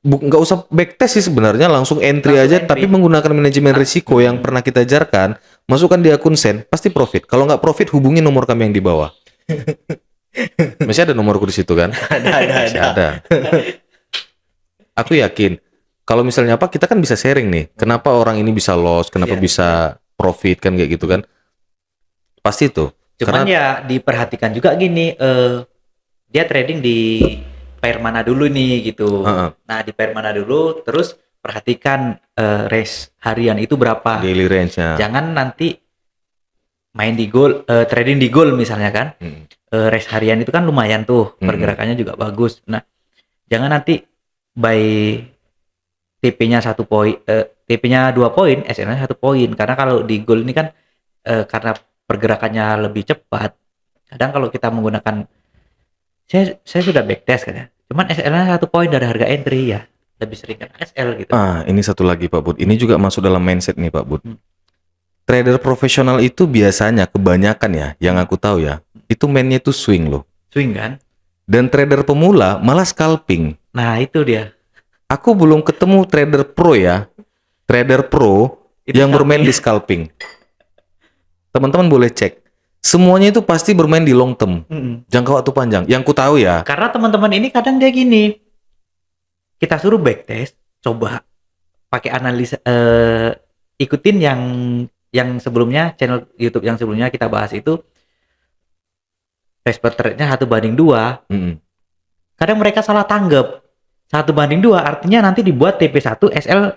[SPEAKER 4] nggak usah backtest sih sebenarnya, langsung entry
[SPEAKER 3] Langsung
[SPEAKER 4] aja
[SPEAKER 3] entry.
[SPEAKER 4] tapi menggunakan manajemen risiko yang pernah kita ajarkan, masukkan di akun Sen, pasti profit. Kalau nggak profit hubungi nomor kami yang di bawah. Masih ada nomorku di situ kan? Masih ada. Aku yakin kalau misalnya apa kita kan bisa sharing nih. Kenapa orang ini bisa loss, kenapa
[SPEAKER 3] Iya.
[SPEAKER 4] bisa profit kan kayak gitu kan? Pasti tuh.
[SPEAKER 3] Cuman
[SPEAKER 4] Karena
[SPEAKER 3] ya diperhatikan juga gini, dia trading di pair mana dulu nih gitu.
[SPEAKER 4] Heeh.
[SPEAKER 3] Nah di pair mana dulu, terus perhatikan race harian itu berapa.
[SPEAKER 4] daily range-nya.
[SPEAKER 3] Jangan nanti main di goal, trading di goal misalnya kan.
[SPEAKER 4] Hmm.
[SPEAKER 3] Race harian itu kan lumayan tuh,
[SPEAKER 4] Hmm.
[SPEAKER 3] pergerakannya juga bagus. Nah jangan nanti by TP-nya 1 poin, TP-nya 2 poin, SL-nya 1 poin. Karena kalau di goal ini kan karena pergerakannya lebih cepat. Kadang kalau kita menggunakan, saya sudah backtest kan ya. Cuman SL-nya 1 poin dari harga entry ya. Lebih sering kan SL gitu.
[SPEAKER 4] Ini satu lagi Pak Bud. Ini juga masuk dalam mindset nih Pak Bud. Trader profesional itu biasanya kebanyakan ya, yang aku tahu ya, itu mainnya itu swing loh.
[SPEAKER 3] Swing kan?
[SPEAKER 4] Dan trader pemula malah scalping.
[SPEAKER 3] Nah itu dia.
[SPEAKER 4] Aku belum ketemu trader pro ya, trader pro
[SPEAKER 3] Itu
[SPEAKER 4] yang bermain
[SPEAKER 3] scalping.
[SPEAKER 4] di scalping. Teman-teman boleh cek. Semuanya itu pasti bermain di long term, jangka waktu panjang. Yang ku tahu ya.
[SPEAKER 3] Karena teman-teman ini kadang dia gini, kita suruh backtest, coba pakai analisa, ikutin yang sebelumnya, channel YouTube yang sebelumnya kita bahas itu, respect rate-nya 1:2. Kadang mereka salah tanggap. 1:2 artinya nanti dibuat TP1 SL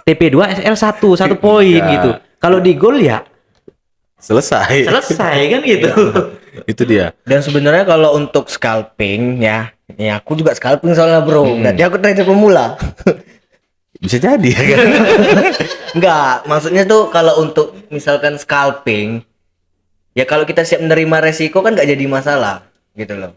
[SPEAKER 3] TP2 SL1 1 poin
[SPEAKER 4] Ya.
[SPEAKER 3] gitu. Kalau di goal ya
[SPEAKER 4] Selesai.
[SPEAKER 3] kan gitu.
[SPEAKER 4] Itu dia.
[SPEAKER 1] Dan sebenarnya kalau untuk scalping ya aku juga scalping soalnya bro. Berarti aku trader pemula.
[SPEAKER 4] Bisa jadi ya kan?
[SPEAKER 1] Enggak, maksudnya tuh kalau untuk misalkan scalping, ya kalau kita siap menerima resiko kan nggak jadi masalah, gitu loh.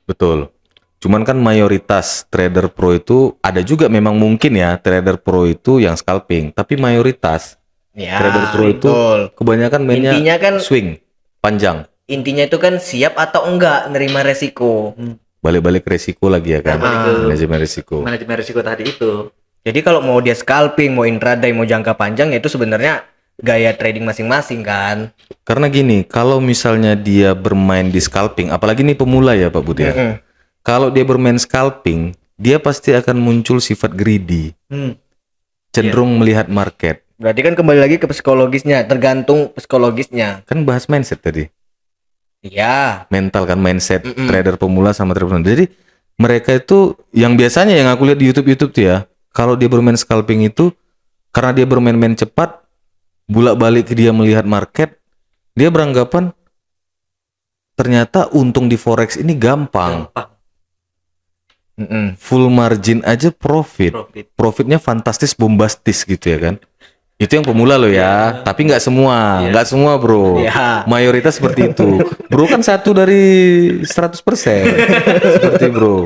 [SPEAKER 4] Betul. Cuman kan mayoritas trader pro itu ada juga memang mungkin ya trader pro itu yang scalping, tapi mayoritas
[SPEAKER 1] Ya,
[SPEAKER 4] trader pro itu
[SPEAKER 1] betul.
[SPEAKER 4] kebanyakan mainnya
[SPEAKER 1] Intinya kan-
[SPEAKER 4] swing panjang.
[SPEAKER 1] Intinya itu kan siap atau enggak nerima resiko.
[SPEAKER 4] Balik-balik resiko lagi ya kan.
[SPEAKER 3] Balik ke
[SPEAKER 4] Manajemen resiko.
[SPEAKER 3] manajemen risiko tadi itu.
[SPEAKER 1] Jadi kalau mau dia scalping, mau intraday, mau jangka panjang ya itu sebenarnya gaya trading masing-masing kan.
[SPEAKER 4] Karena gini, kalau misalnya dia bermain di scalping, apalagi nih pemula ya Pak Budi ya. Kalau dia bermain scalping, dia pasti akan muncul sifat greedy, cenderung melihat market.
[SPEAKER 1] Berarti kan kembali lagi ke psikologisnya, tergantung psikologisnya.
[SPEAKER 4] Kan bahas mindset tadi.
[SPEAKER 1] Iya.
[SPEAKER 4] Mental kan, mindset trader pemula sama trader profesional. Jadi mereka itu yang biasanya yang aku lihat di YouTube tuh ya, kalau dia bermain scalping itu karena dia bermain-main cepat, bolak-balik dia melihat market, dia beranggapan ternyata untung di forex ini gampang. Full margin aja profit. Profitnya fantastis, bombastis gitu ya kan. Itu yang pemula loh ya, tapi nggak semua, bro.
[SPEAKER 1] Iya.
[SPEAKER 4] Mayoritas seperti itu. Bro kan 1 dari 100%. Seperti bro.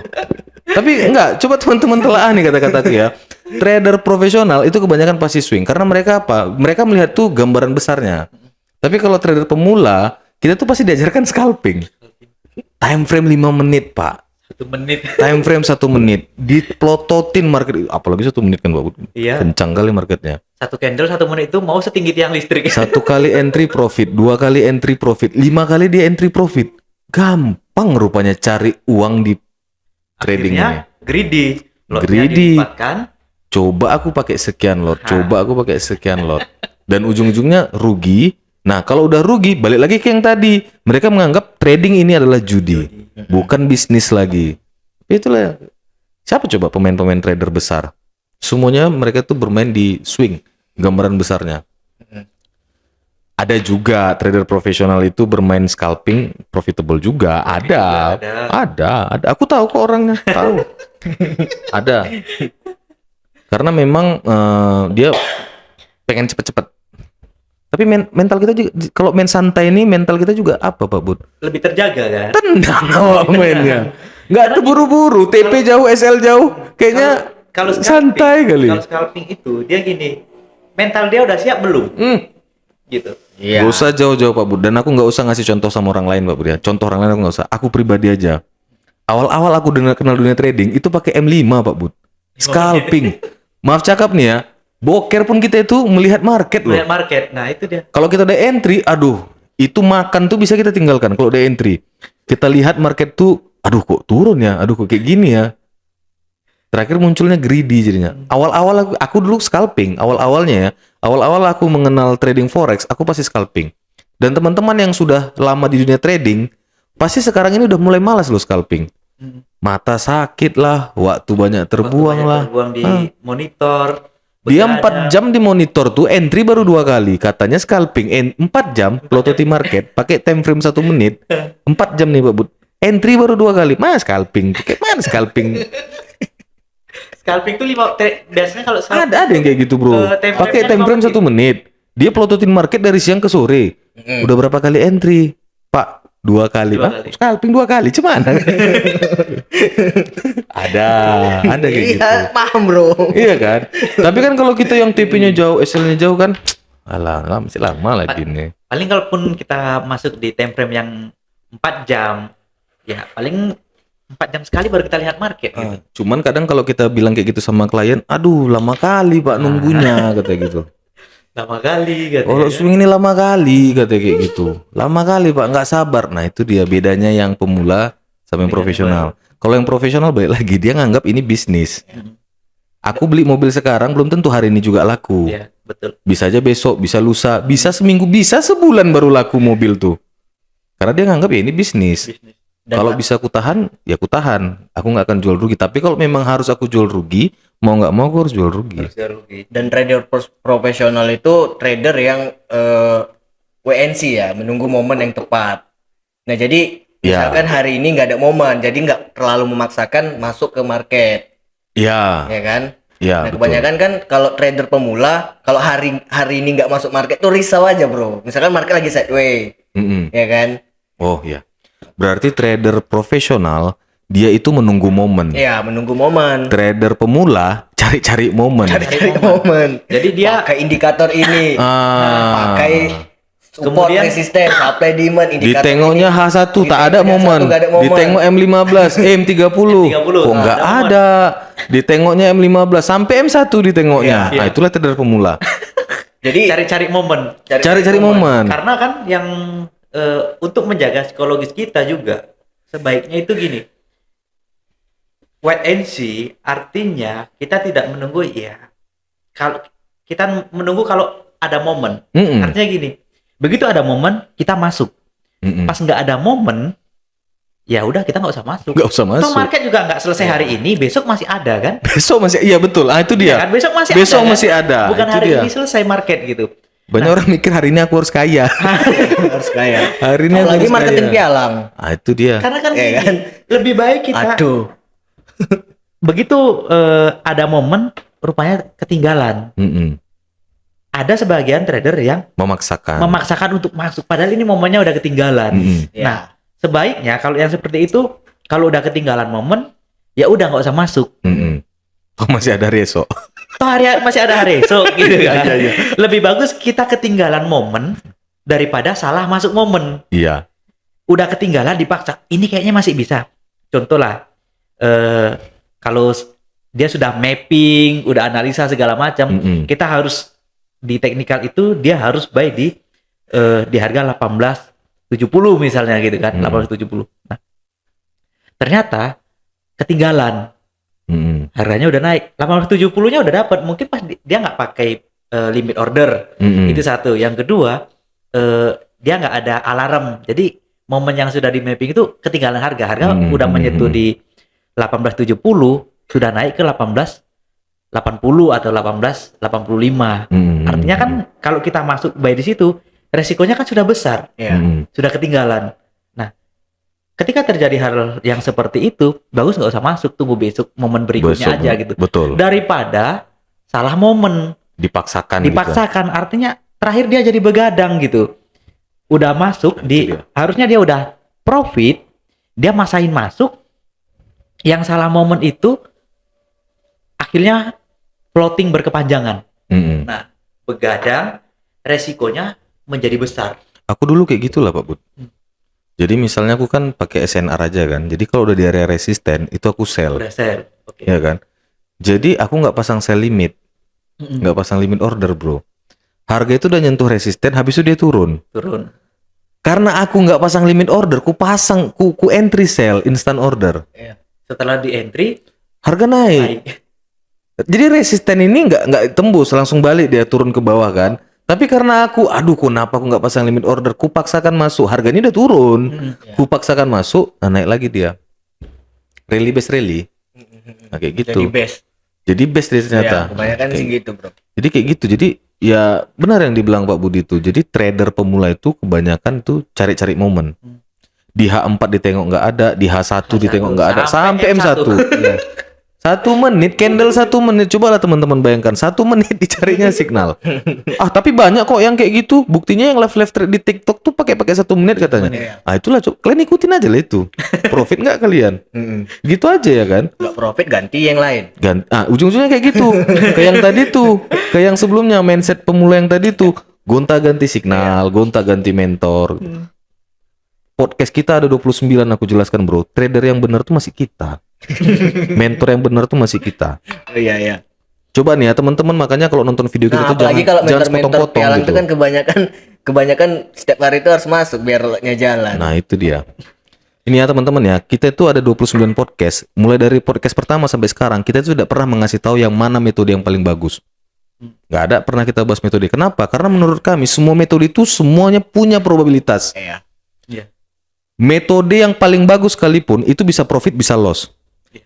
[SPEAKER 4] Tapi enggak, coba teman-teman telaah nih kata-kataku ya. Trader profesional itu kebanyakan pasti swing karena mereka apa? Mereka melihat tuh gambaran besarnya. Tapi kalau trader pemula, kita tuh pasti diajarkan scalping. Time frame 5 menit, Pak.
[SPEAKER 3] 1 menit.
[SPEAKER 4] Time frame 1 menit. Diplototin market, apalagi 1 menit kan, Pak.
[SPEAKER 3] Iya.
[SPEAKER 4] Kencang kali marketnya.
[SPEAKER 3] 1 candle 1 menit itu mau setinggi tiang listrik.
[SPEAKER 4] 1 kali entry profit, 2 kali entry profit, 5 kali dia entry profit. Gampang rupanya cari uang di trading ini.
[SPEAKER 3] Akhirnya greedy. Lotnya
[SPEAKER 4] Greedy.
[SPEAKER 3] dilipatkan.
[SPEAKER 4] Coba aku pakai sekian lot, coba aku pakai sekian lot. Dan ujung-ujungnya rugi. Nah, kalau udah rugi, balik lagi ke yang tadi. Mereka menganggap trading ini adalah judi, bukan bisnis lagi. Itulah. Siapa coba pemain-pemain trader besar? Semuanya mereka tuh bermain di swing, gambaran besarnya. Ada juga trader profesional itu bermain scalping, profitable juga. Ada. Aku tahu kok orangnya, tahu. Ada. Karena memang dia pengen cepet-cepet. Tapi mental kita juga, kalau main santai ini mental kita juga apa Pak Bud?
[SPEAKER 3] Lebih terjaga kan?
[SPEAKER 4] Tenang awak mainnya. Nggak terburu-buru, TP jauh, SL jauh. Kayaknya
[SPEAKER 3] Kalau
[SPEAKER 4] santai kali.
[SPEAKER 3] Kalau scalping itu dia gini, mental dia udah siap belum? Gitu.
[SPEAKER 1] Iya.
[SPEAKER 4] Gak usah jauh-jauh Pak Bud. Dan aku nggak usah ngasih contoh sama orang lain Pak Bud ya. Contoh orang lain aku nggak usah. Aku pribadi aja. Awal-awal aku kenal dunia trading itu pakai M5 Pak Bud. Scalping. Maaf cakap nih ya. Boker pun kita itu melihat market loh.
[SPEAKER 3] Melihat market. Nah, itu dia.
[SPEAKER 4] Kalau kita udah entry, aduh, itu makan tuh bisa kita tinggalkan. Kalau udah entry, kita lihat market tuh, aduh kok turun ya, aduh kok kayak gini ya. Terakhir munculnya greedy jadinya. Awal-awal aku dulu scalping, awal-awalnya ya. Awal-awal aku mengenal trading forex, aku pasti scalping. Dan teman-teman yang sudah lama di dunia trading, pasti sekarang ini udah mulai malas loh scalping. Mata sakit lah, waktu banyak terbuang lah.
[SPEAKER 3] Terbuang di monitor.
[SPEAKER 4] Dia
[SPEAKER 3] begadang.
[SPEAKER 4] 4 jam di monitor tuh entry baru 2 kali. Katanya scalping 4 jam plototi market pakai time frame 1 menit. 4 jam nih Pak Bud. Entry baru 2 kali. Mana scalping? Kayak mana scalping?
[SPEAKER 3] Scalping tuh biasanya kalau
[SPEAKER 4] Ada yang kayak gitu bro.
[SPEAKER 3] time
[SPEAKER 4] Pakai time frame 1 menit. Dia pelototin market dari siang ke sore. Udah berapa kali entry? Pak, 2 kali.
[SPEAKER 3] Dua
[SPEAKER 4] Pak,
[SPEAKER 3] kali.
[SPEAKER 4] scalping 2 kali. Cuman ada kayak gitu.
[SPEAKER 1] Iya, paham bro.
[SPEAKER 4] Iya kan? Tapi kan kalau kita yang TP-nya jauh, SL-nya jauh kan, alah, masih lama lagi nih.
[SPEAKER 3] Paling kalaupun kita masuk di time frame yang 4 jam, ya paling 4 jam sekali baru kita lihat market gitu.
[SPEAKER 4] Cuman kadang kalau kita bilang kayak gitu sama klien, aduh lama kali pak nunggunya, kata gitu.
[SPEAKER 3] Lama kali gitu.
[SPEAKER 4] Kalau swing ini lama kali, kata kayak gitu. Lama kali pak, nggak sabar. Nah itu dia bedanya yang pemula sama yang profesional. Kalau yang profesional balik lagi, dia nganggap ini bisnis. Aku beli mobil sekarang belum tentu hari ini juga laku.
[SPEAKER 3] Iya, betul.
[SPEAKER 4] Bisa aja besok, bisa lusa, bisa seminggu, bisa sebulan baru laku mobil tuh. Karena dia nganggap ya ini bisnis.
[SPEAKER 1] Dan
[SPEAKER 4] Kalau bisa aku tahan, ya aku tahan. Aku nggak akan jual rugi. Tapi kalau memang harus aku jual rugi, mau nggak mau aku harus jual rugi.
[SPEAKER 1] dan trader profesional itu trader yang WNC ya, menunggu momen yang tepat. Nah jadi
[SPEAKER 4] Ya.
[SPEAKER 1] misalkan hari ini nggak ada momen, jadi nggak terlalu memaksakan masuk ke market,
[SPEAKER 4] Ya,
[SPEAKER 1] ya kan?
[SPEAKER 4] ya.
[SPEAKER 1] Nah
[SPEAKER 4] betul.
[SPEAKER 1] kebanyakan kan kalau trader pemula, kalau hari ini nggak masuk market tuh risau aja bro. Misalkan market lagi sideways,
[SPEAKER 4] Mm-mm.
[SPEAKER 1] ya kan?
[SPEAKER 4] Oh ya. Berarti trader profesional dia itu menunggu momen.
[SPEAKER 1] Ya menunggu momen,
[SPEAKER 4] Trader pemula cari-cari momen.
[SPEAKER 1] cari momen.
[SPEAKER 3] Jadi dia
[SPEAKER 1] Pakai indikator ini, pakai support,
[SPEAKER 3] Kemudian-
[SPEAKER 1] resisten, supply demand, indikator
[SPEAKER 4] Ditengoknya
[SPEAKER 1] ini.
[SPEAKER 4] H1 tak ada
[SPEAKER 1] Ditengoknya
[SPEAKER 4] momen.
[SPEAKER 1] H1 nggak ada momen.
[SPEAKER 4] Ditengok M15, M30. Kok nggak
[SPEAKER 3] Nggak ada
[SPEAKER 4] ada? Ditengoknya M15 sampai M1 ditengoknya.
[SPEAKER 1] Iya.
[SPEAKER 4] Nah, itulah trader pemula.
[SPEAKER 1] Jadi
[SPEAKER 3] cari-cari momen.
[SPEAKER 4] Cari-cari momen.
[SPEAKER 3] Karena kan yang untuk menjaga psikologis kita juga sebaiknya itu gini. Wait and see artinya kita tidak menunggu ya. Kalau kita menunggu kalau ada momen.
[SPEAKER 4] Mm-mm.
[SPEAKER 3] Artinya gini. Begitu ada momen kita masuk.
[SPEAKER 4] Mm-mm.
[SPEAKER 3] Pas nggak ada momen ya udah kita nggak usah masuk.
[SPEAKER 4] Nggak usah
[SPEAKER 3] Toh
[SPEAKER 4] masuk.
[SPEAKER 3] market juga nggak selesai hari ini, besok masih ada kan?
[SPEAKER 4] Besok masih, iya betul. Ah itu
[SPEAKER 3] Iya
[SPEAKER 4] dia.
[SPEAKER 3] kan? Besok masih
[SPEAKER 4] Besok
[SPEAKER 3] ada. Kan?
[SPEAKER 4] masih ada.
[SPEAKER 3] Bukan
[SPEAKER 4] Itu
[SPEAKER 3] hari
[SPEAKER 4] dia.
[SPEAKER 3] ini selesai market gitu.
[SPEAKER 4] Banyak orang mikir hari ini aku harus kaya.
[SPEAKER 1] harus kaya.
[SPEAKER 4] Hari ini aku
[SPEAKER 1] Apalagi
[SPEAKER 4] harus
[SPEAKER 1] marketing
[SPEAKER 4] kaya.
[SPEAKER 1] pialang.
[SPEAKER 4] Ah itu dia.
[SPEAKER 3] Karena kan,
[SPEAKER 1] Iya
[SPEAKER 3] gini,
[SPEAKER 1] kan?
[SPEAKER 3] lebih baik kita
[SPEAKER 1] Aduh.
[SPEAKER 3] begitu ada momen rupanya ketinggalan.
[SPEAKER 4] Mm-mm.
[SPEAKER 3] Ada sebagian trader yang
[SPEAKER 4] Memaksakan.
[SPEAKER 3] memaksakan untuk masuk padahal ini momennya udah ketinggalan.
[SPEAKER 4] Mm-mm.
[SPEAKER 1] Ya.
[SPEAKER 3] Nah, sebaiknya kalau yang seperti itu kalau udah ketinggalan momen ya udah nggak usah masuk.
[SPEAKER 4] Mm-mm. Oh masih ada besok.
[SPEAKER 3] Toh masih ada hari esok gitu kan.
[SPEAKER 4] Iya, iya.
[SPEAKER 3] Lebih bagus kita ketinggalan momen daripada salah masuk momen.
[SPEAKER 4] Iya.
[SPEAKER 3] Udah ketinggalan dipaksa. Ini kayaknya masih bisa. Contoh lah kalau dia sudah mapping, udah analisa segala macam,
[SPEAKER 4] Mm-mm.
[SPEAKER 3] kita harus di teknikal itu dia harus buy di harga 18.70 misalnya gitu kan, 18.70. Nah, ternyata ketinggalan.
[SPEAKER 4] Mm-mm.
[SPEAKER 3] Harganya udah naik. 870-nya udah dapat. Mungkin pas dia nggak pakai limit order.
[SPEAKER 4] Mm-mm.
[SPEAKER 3] Itu satu. Yang kedua, dia nggak ada alarm. Jadi momen yang sudah di mapping itu ketinggalan harga. Harga udah menyentuh di 1870, sudah naik ke 1880 atau 1885.
[SPEAKER 4] Mm-mm.
[SPEAKER 3] Artinya kan kalau kita masuk buy di situ, resikonya kan sudah besar,
[SPEAKER 1] Ya.
[SPEAKER 4] Mm-mm.
[SPEAKER 3] sudah ketinggalan. Nah, ketika terjadi hal yang seperti itu, bagus nggak usah masuk, tunggu besok momen berikutnya
[SPEAKER 4] Besok,
[SPEAKER 3] aja gitu.
[SPEAKER 4] Betul.
[SPEAKER 3] Daripada salah momen,
[SPEAKER 4] Dipaksakan. gitu.
[SPEAKER 3] dipaksakan, artinya terakhir dia jadi begadang gitu. Udah masuk
[SPEAKER 4] Itu dia.
[SPEAKER 3] harusnya dia udah profit, dia masain masuk, yang salah momen itu akhirnya floating berkepanjangan.
[SPEAKER 4] Mm-mm.
[SPEAKER 3] Nah, begadang, resikonya menjadi besar.
[SPEAKER 4] Aku dulu kayak gitulah Pak Bud. Jadi misalnya aku kan pakai SNR aja kan. Jadi kalau udah di area resisten itu aku sell,
[SPEAKER 3] Udah sell. Oke.
[SPEAKER 4] ya kan. Jadi aku nggak pasang sell limit,
[SPEAKER 3] Mm-mm.
[SPEAKER 4] nggak pasang limit order bro. Harga itu udah nyentuh resisten, habis itu dia turun.
[SPEAKER 3] Turun.
[SPEAKER 4] Karena aku nggak pasang limit order, ku entry sell instant order,
[SPEAKER 3] Setelah di entry,
[SPEAKER 4] harga naik.
[SPEAKER 3] naik.
[SPEAKER 4] Jadi resisten ini nggak tembus, langsung balik dia turun ke bawah kan. Tapi karena aku, aduh kenapa aku nggak pasang limit order, ku paksakan masuk, harganya udah turun. Ku paksakan masuk, nah naik lagi dia. Rally base rally, nah, kayak gitu.
[SPEAKER 1] Jadi best.
[SPEAKER 4] Jadi best dia ternyata.
[SPEAKER 1] Ya, kebanyakan sih
[SPEAKER 4] Kayak-
[SPEAKER 1] gitu bro.
[SPEAKER 4] Jadi kayak gitu. Jadi ya benar yang dibilang Pak Budi itu. Jadi trader pemula itu kebanyakan tuh cari-cari momen. Di H4 ditengok nggak ada, di H1 ditengok nggak ada, sampai M1. Iya. 1 menit candle 1 menit, cobalah teman-teman bayangkan 1 menit dicarinya signal. Tapi banyak kok yang kayak gitu. Buktinya yang live trade di TikTok tuh pakai 1 menit katanya. Itulah kalian ikutin aja lah itu. Profit nggak kalian? Gitu aja ya kan?
[SPEAKER 1] Nggak profit ganti yang lain.
[SPEAKER 4] Ujung-ujungnya kayak gitu. Kayak yang tadi tuh, kayak yang sebelumnya mindset pemula yang tadi tuh, gonta-ganti signal, gonta-ganti mentor. Podcast kita ada 29, aku jelaskan bro. Trader yang benar tuh masih kita. Mentor yang benar tuh masih kita.
[SPEAKER 1] Oh, iya.
[SPEAKER 4] Coba nih ya teman-teman, makanya kalau nonton video kita tuh
[SPEAKER 1] Apalagi kalau
[SPEAKER 4] jangan
[SPEAKER 1] mentor-mentor
[SPEAKER 4] sepotong-potong
[SPEAKER 1] pialang
[SPEAKER 4] gitu.
[SPEAKER 1] itu kan kebanyakan setiap hari itu harus masuk biar lotnya jalan.
[SPEAKER 4] Nah itu dia. Ini ya teman-teman ya, kita itu ada 29 podcast. Mulai dari podcast pertama sampai sekarang, kita itu tidak pernah mengasih tahu yang mana metode yang paling bagus. Nggak ada pernah kita bahas metode. Kenapa? Karena menurut kami semua metode itu semuanya punya probabilitas.
[SPEAKER 1] Iya.
[SPEAKER 4] Metode yang paling bagus sekalipun itu bisa profit, bisa loss.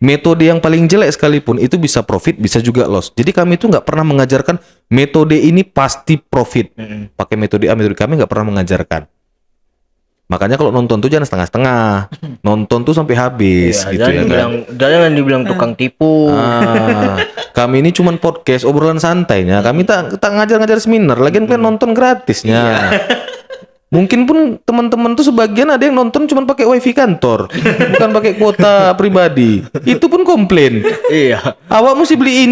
[SPEAKER 4] Metode yang paling jelek sekalipun itu bisa profit, bisa juga loss. Jadi kami itu nggak pernah mengajarkan metode ini pasti profit. Pakai metode A, metode kami nggak pernah mengajarkan. Makanya kalau nonton tuh jangan setengah-setengah. Nonton tuh sampai habis gitu ya kan.
[SPEAKER 1] Jangan dibilang tukang tipu.
[SPEAKER 4] Kami ini cuman podcast obrolan santainya. Kami tak ngajar-ngajar seminar. Lagian kalian nonton gratisnya. Mungkin pun teman-teman tuh sebagian ada yang nonton cuma pakai wifi kantor, bukan pakai kuota pribadi. Itu pun komplain.
[SPEAKER 1] Iya.
[SPEAKER 4] Awak mesti beliin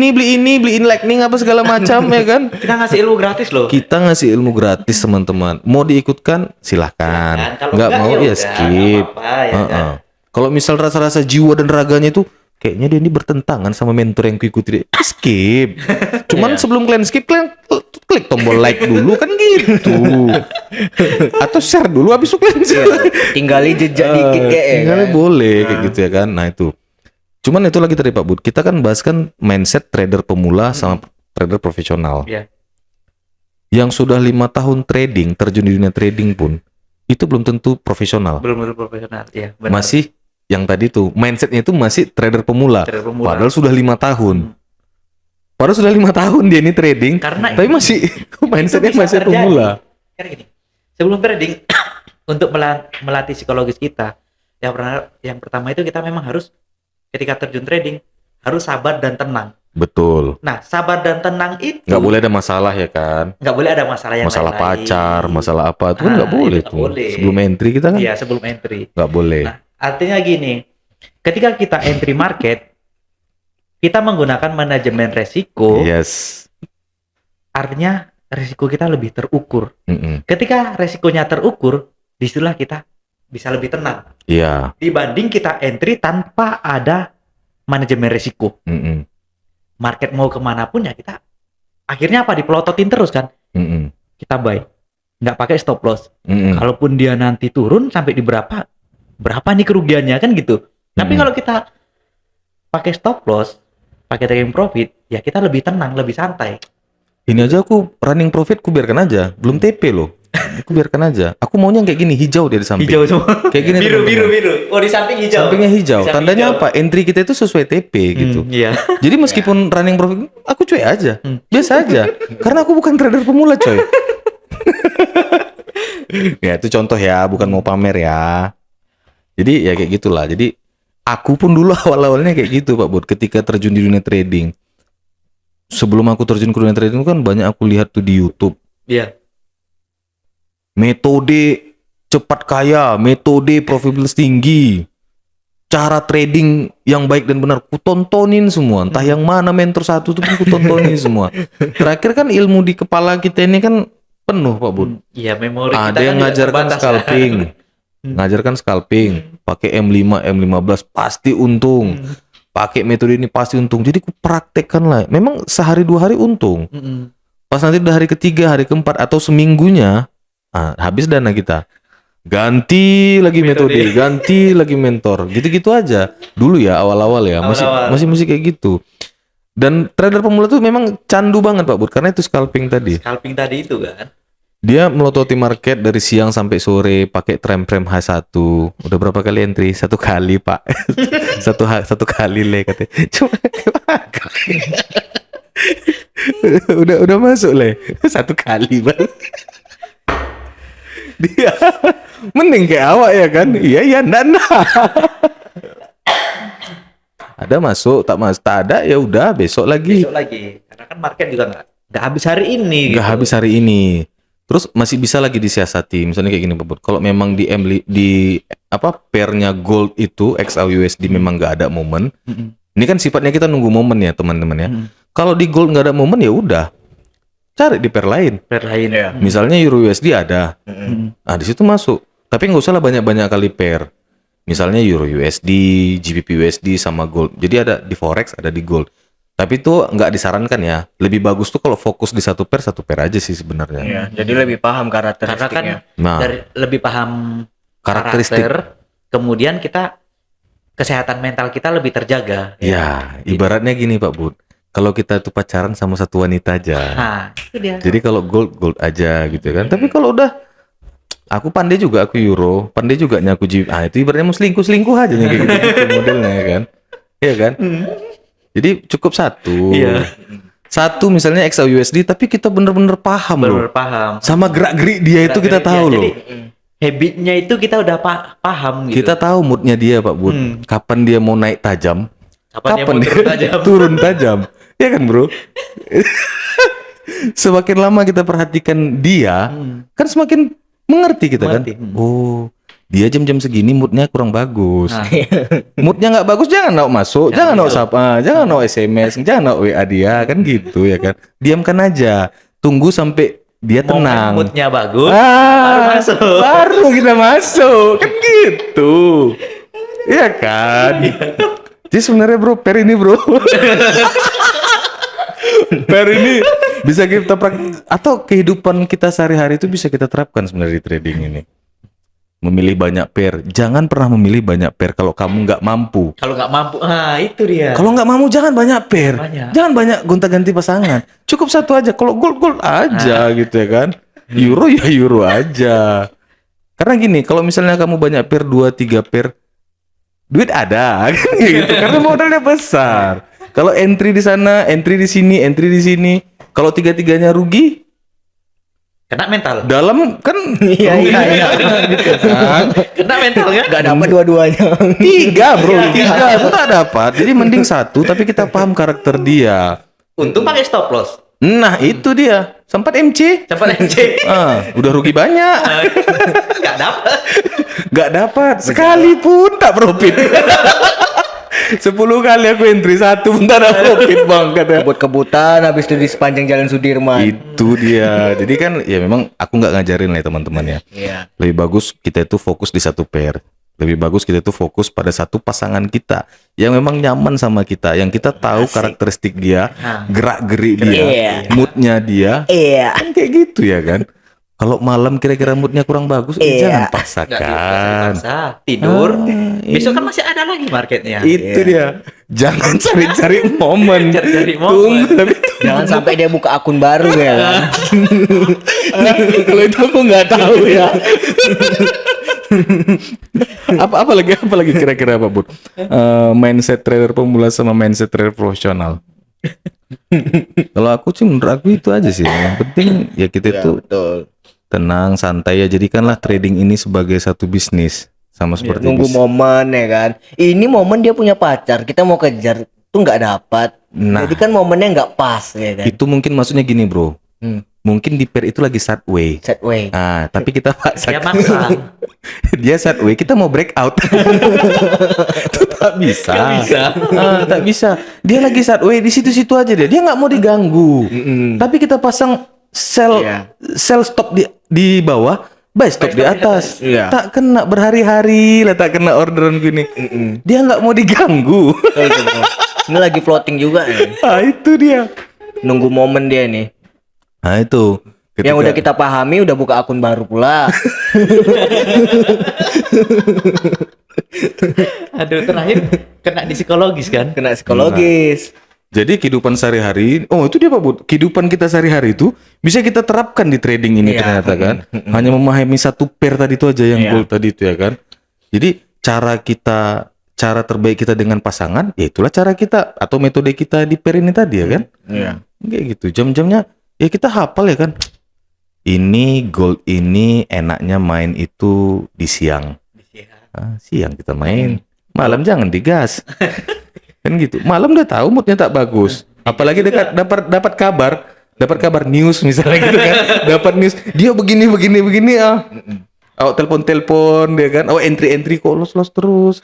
[SPEAKER 4] lightning apa segala macam ya kan?
[SPEAKER 3] Kita ngasih ilmu gratis loh.
[SPEAKER 4] Kita ngasih ilmu gratis teman-teman. Mau diikutkan silahkan.
[SPEAKER 3] Kalau
[SPEAKER 4] Nggak
[SPEAKER 3] enggak,
[SPEAKER 4] mau
[SPEAKER 3] ya
[SPEAKER 4] ya
[SPEAKER 3] udah,
[SPEAKER 4] skip.
[SPEAKER 3] nggak apa-apa, ya kan?
[SPEAKER 4] Kalau misal rasa-rasa jiwa dan raganya itu kayaknya dia ini bertentangan sama mentor yang kuikuti, skip. Cuman sebelum kalian skip, kalian klik tombol like dulu kan gitu. Atau share dulu habis itu kalian
[SPEAKER 1] Tinggali jejak dikit kayak
[SPEAKER 4] tinggalnya boleh kayak gitu ya kan. Nah itu. Cuman itu lagi tadi Pak Bud. Kita kan bahas kan mindset trader pemula sama trader profesional.
[SPEAKER 3] Iya.
[SPEAKER 4] Yang sudah 5 tahun trading, terjun di dunia trading pun itu belum tentu profesional.
[SPEAKER 3] Belum profesional. Iya, benar.
[SPEAKER 4] Masih yang tadi tuh mindsetnya itu masih trader pemula.
[SPEAKER 3] Trader pemula.
[SPEAKER 4] Padahal sudah 5 tahun. Padahal sudah 5 tahun dia ini trading.
[SPEAKER 3] Karena
[SPEAKER 4] tapi masih mindsetnya
[SPEAKER 3] bisa
[SPEAKER 4] masih
[SPEAKER 3] terjadi.
[SPEAKER 4] pemula.
[SPEAKER 3] Karena gini, sebelum trading untuk melatih psikologis kita, yang pertama itu kita memang harus ketika terjun trading harus sabar dan tenang.
[SPEAKER 4] Betul.
[SPEAKER 3] Nah, sabar dan tenang itu
[SPEAKER 4] Nggak boleh ada masalah ya kan?
[SPEAKER 3] nggak boleh ada masalah yang
[SPEAKER 4] Masalah
[SPEAKER 3] lain-lain.
[SPEAKER 4] pacar, masalah apa itu kan nggak
[SPEAKER 3] Nah,
[SPEAKER 4] boleh
[SPEAKER 3] itu nggak
[SPEAKER 4] tuh.
[SPEAKER 3] boleh.
[SPEAKER 4] Sebelum entry kita kan
[SPEAKER 3] Iya, sebelum entry.
[SPEAKER 4] nggak boleh.
[SPEAKER 3] Nah, artinya gini, ketika kita entry market, kita menggunakan manajemen resiko,
[SPEAKER 4] Yes.
[SPEAKER 3] artinya resiko kita lebih terukur.
[SPEAKER 4] Mm-mm.
[SPEAKER 3] Ketika resikonya terukur, disitulah kita bisa lebih tenang
[SPEAKER 4] Iya.
[SPEAKER 3] dibanding kita entry tanpa ada manajemen resiko.
[SPEAKER 4] Mm-mm.
[SPEAKER 3] Market mau kemana pun ya kita akhirnya apa, dipelototin terus kan,
[SPEAKER 4] Mm-mm.
[SPEAKER 3] kita buy, nggak pakai stop loss.
[SPEAKER 4] Mm-mm.
[SPEAKER 3] Kalaupun dia nanti turun sampai di berapa nih kerugiannya kan gitu. Tapi kalau kita pakai stop loss, pakai taking profit, ya kita lebih tenang, lebih santai.
[SPEAKER 4] Ini aja aku running profit ku biarkan aja, belum TP loh. Aku biarkan aja. Aku maunya kayak gini, hijau dia di samping.
[SPEAKER 3] Hijau semua.
[SPEAKER 4] Kayak gini
[SPEAKER 3] biru.
[SPEAKER 4] teman-teman.
[SPEAKER 3] Oh, di samping hijau.
[SPEAKER 4] Sampingnya hijau.
[SPEAKER 3] Di samping
[SPEAKER 4] Tandanya
[SPEAKER 3] hijau.
[SPEAKER 4] apa? Entry kita itu sesuai TP gitu.
[SPEAKER 3] Iya.
[SPEAKER 4] Jadi meskipun running profit, aku cuek aja. Biasa aja. Karena aku bukan trader pemula, coy. Ya itu contoh ya, bukan mau pamer ya. Jadi ya kayak gitulah. Jadi aku pun dulu awal-awalnya kayak gitu Pak Bud. Ketika terjun di dunia trading. Sebelum aku terjun ke dunia trading kan banyak aku lihat tuh di YouTube.
[SPEAKER 3] Iya.
[SPEAKER 4] Metode cepat kaya, metode profitabilitas tinggi, cara trading yang baik dan benar, ku tontonin semua. Entah yang mana mentor satu tuh ku tontonin semua. Terakhir kan ilmu di kepala kita ini kan penuh Pak Bud.
[SPEAKER 3] Iya, memori kita
[SPEAKER 4] Ada yang
[SPEAKER 3] juga
[SPEAKER 4] ngajarkan
[SPEAKER 3] terbatas.
[SPEAKER 4] scalping, ngajarkan scalping, pakai M5, M15 pasti untung. Pakai metode ini pasti untung. Jadi ku praktekkan lah. Memang sehari 2 hari untung. Pas nanti udah hari ketiga, hari keempat atau seminggunya, habis dana kita. Ganti lagi metode, ganti lagi mentor. Gitu-gitu aja. Dulu ya awal-awal ya, masih kayak gitu. Dan trader pemula tuh memang candu banget Pak Bud karena itu scalping tadi.
[SPEAKER 3] Scalping tadi itu kan.
[SPEAKER 4] Dia melototi market dari siang sampai sore pakai frame H1. Udah berapa kali entry? 1 kali, Pak. satu kali le katanya. Cuma udah masuk le. 1 kali, Bang. Dia mending kayak awak ya kan? Iya, nah. Ada masuk, tak ada ya udah besok lagi.
[SPEAKER 3] Besok lagi. Karena kan market juga nggak habis hari ini.
[SPEAKER 4] Nggak
[SPEAKER 3] gitu.
[SPEAKER 4] habis hari ini. Terus masih bisa lagi disiasati. Misalnya kayak gini Pak Bud. Kalau memang di pairnya gold itu XAUUSD memang nggak ada momen. Ini kan sifatnya kita nunggu momen ya teman-teman ya. Kalau di gold nggak ada momen ya udah. Cari di pair lain.
[SPEAKER 3] Pair lain ya.
[SPEAKER 4] Misalnya Euro USD ada. Nah, di situ masuk. Tapi nggak usah lah banyak-banyak kali pair. Misalnya Euro USD, GBP USD sama gold. Jadi ada di forex, ada di gold. Tapi itu nggak disarankan ya. Lebih bagus tuh kalau fokus di satu pair aja sih sebenarnya.
[SPEAKER 1] Iya, jadi lebih paham
[SPEAKER 3] Karena
[SPEAKER 1] karakteristiknya.
[SPEAKER 3] kan
[SPEAKER 4] Nah,
[SPEAKER 3] lebih paham
[SPEAKER 4] karakteristik.
[SPEAKER 3] karakter, kemudian kita kesehatan mental kita lebih terjaga.
[SPEAKER 4] Ya, ibaratnya gini Pak Bud. Kalau kita tuh pacaran sama satu wanita aja.
[SPEAKER 3] Nah, itu dia.
[SPEAKER 4] Jadi kalau gold aja gitu kan. Tapi kalau udah aku pandai juga, aku euro, pandai juga nih aku GBP. Ah, itu ibaratnya mau selingkuh aja nih kayak gitu modelnya ya kan. Iya kan? Jadi cukup satu.
[SPEAKER 3] Iya.
[SPEAKER 4] Satu misalnya XAUUSD tapi kita bener-bener paham loh.
[SPEAKER 3] Benar paham.
[SPEAKER 4] Sama gerak-gerik dia itu kita tahu
[SPEAKER 3] Jadi,
[SPEAKER 4] loh.
[SPEAKER 3] habitnya itu kita udah paham gitu.
[SPEAKER 4] Kita tahu moodnya dia Pak Bud. Kapan dia mau naik tajam,
[SPEAKER 3] Kapan dia mau turun tajam.
[SPEAKER 4] turun tajam. Ya kan bro? Semakin lama kita perhatikan dia, kan semakin mengerti kita
[SPEAKER 3] Mengerti.
[SPEAKER 4] kan. Oh, dia jam-jam segini moodnya kurang bagus.
[SPEAKER 3] Nah.
[SPEAKER 4] Moodnya nggak bagus, jangan nak masuk, jangan nak sapa, jangan nak SMS, jangan nak WA dia, kan gitu ya kan. Diamkan aja, tunggu sampai dia tenang.
[SPEAKER 3] Moodnya bagus.
[SPEAKER 4] Baru
[SPEAKER 3] masuk.
[SPEAKER 4] Baru kita masuk, kan gitu. Iya kan. Jadi sebenarnya bro, pair ini bro. Pair ini bisa kita atau kehidupan kita sehari-hari itu bisa kita terapkan sebenarnya di trading ini. Memilih banyak pair, jangan pernah memilih banyak pair kalau kamu nggak mampu.
[SPEAKER 3] Kalau nggak mampu, itu dia.
[SPEAKER 4] Kalau nggak mampu jangan banyak pair,
[SPEAKER 3] Banyak.
[SPEAKER 4] jangan banyak gonta-ganti pasangan. Cukup satu aja. Kalau gold aja gitu ya kan. Euro ya euro aja. Karena gini, kalau misalnya kamu banyak pair 2-3 pair, duit ada kan gitu. Karena modalnya besar. Kalau entry di sana, entry di sini, kalau tiga-tiganya rugi,
[SPEAKER 3] Kena mental.
[SPEAKER 4] dalam kan
[SPEAKER 1] Iya.
[SPEAKER 4] gitu kan.
[SPEAKER 3] Kena mental kan?
[SPEAKER 1] Gak dapat dua-duanya.
[SPEAKER 4] Tiga bro, tiga itu tak dapat. Jadi mending satu, tapi kita paham karakter dia.
[SPEAKER 3] Untung pakai stop loss.
[SPEAKER 4] Nah itu dia, sempat MC.
[SPEAKER 3] Cepat MC.
[SPEAKER 4] Udah rugi banyak,
[SPEAKER 3] Nggak dapat.
[SPEAKER 4] nggak dapat sekalipun tak profit. 10 kali aku entry, satu pun tak ada profit bang kata.
[SPEAKER 1] Kebut-kebutan habis itu di sepanjang Jalan Sudirman.
[SPEAKER 4] Itu dia. Jadi kan ya memang aku nggak ngajarin lah ya, teman-teman ya.
[SPEAKER 1] Iya.
[SPEAKER 4] Lebih bagus kita itu fokus di satu pair. Lebih bagus kita itu fokus pada satu pasangan kita yang memang nyaman sama kita, yang kita tahu karakteristik dia, gerak-gerik dia,
[SPEAKER 1] Iya.
[SPEAKER 4] moodnya dia.
[SPEAKER 1] Iya.
[SPEAKER 4] Kan kayak gitu ya kan. Kalau malam kira-kira moodnya kurang bagus,
[SPEAKER 1] Iya.
[SPEAKER 4] jangan
[SPEAKER 3] Nggak
[SPEAKER 4] paksakan.
[SPEAKER 3] dipaksa. Tidur.
[SPEAKER 4] iya.
[SPEAKER 3] Besok kan masih ada lagi marketnya.
[SPEAKER 4] Itu dia. Jangan cari-cari momen.
[SPEAKER 3] Cari-cari momen.
[SPEAKER 4] Tunggu, tapi
[SPEAKER 1] Jangan sampai dia buka akun baru ya kan.
[SPEAKER 4] kalau itu aku nggak tahu ya. apa lagi kira-kira apa Bud? Mindset trader pemula sama mindset trader profesional. Kalau aku sih menurut aku itu aja sih. Yang penting ya kita
[SPEAKER 1] Ya,
[SPEAKER 4] itu
[SPEAKER 1] betul.
[SPEAKER 4] tenang, santai ya. Jadikanlah trading ini sebagai satu bisnis sama seperti
[SPEAKER 1] Nunggu momen ya kan. Ini momen dia punya pacar, kita mau kejar tuh nggak dapat.
[SPEAKER 4] Nah.
[SPEAKER 1] Jadi kan momennya nggak pas ya kan.
[SPEAKER 4] Itu mungkin maksudnya gini bro. Mungkin di pair itu lagi sideways.
[SPEAKER 1] Set way.
[SPEAKER 4] Ah, tapi kita
[SPEAKER 3] Dia maksa.
[SPEAKER 4] dia sideways, kita mau break out. Itu tak bisa.
[SPEAKER 3] Nggak bisa.
[SPEAKER 4] Tak bisa. Dia lagi sideways di situ-situ aja dia. Dia nggak mau diganggu. Tapi kita pasang sell
[SPEAKER 1] Iya.
[SPEAKER 4] sell stop di bawah, buy stop di atas.
[SPEAKER 1] Iya.
[SPEAKER 4] Tak kena berhari-hari lah, tak kena orderan gini. Dia nggak mau diganggu.
[SPEAKER 1] Betul, betul. Ini lagi floating juga nih.
[SPEAKER 4] Ah, itu dia.
[SPEAKER 1] Nunggu momen dia nih.
[SPEAKER 4] Nah, itu.
[SPEAKER 1] Yang udah kita pahami udah buka akun baru pula.
[SPEAKER 3] Aduh, terakhir kena di psikologis kan?
[SPEAKER 1] Kena psikologis.
[SPEAKER 4] Jadi kehidupan sehari-hari, oh itu dia Pak Bud, kehidupan kita sehari-hari itu bisa kita terapkan di trading ini
[SPEAKER 1] Iya.
[SPEAKER 4] ternyata kan. Hanya memahami satu pair tadi itu aja yang
[SPEAKER 1] Iya.
[SPEAKER 4] gold tadi itu ya kan. Jadi cara terbaik kita dengan pasangan, ya itulah cara kita atau metode kita di pair ini tadi ya kan.
[SPEAKER 1] Iya.
[SPEAKER 4] Kayak gitu, jam-jamnya ya kita hafal ya kan. Ini gold ini enaknya main itu di siang. Siang kita main, malam jangan digas. Kan gitu. Malam udah tahu moodnya tak bagus. Apalagi dapat kabar news misalnya gitu kan. Dapat news dia begini ah. Awak telepon dia kan. Awak entry kok los terus.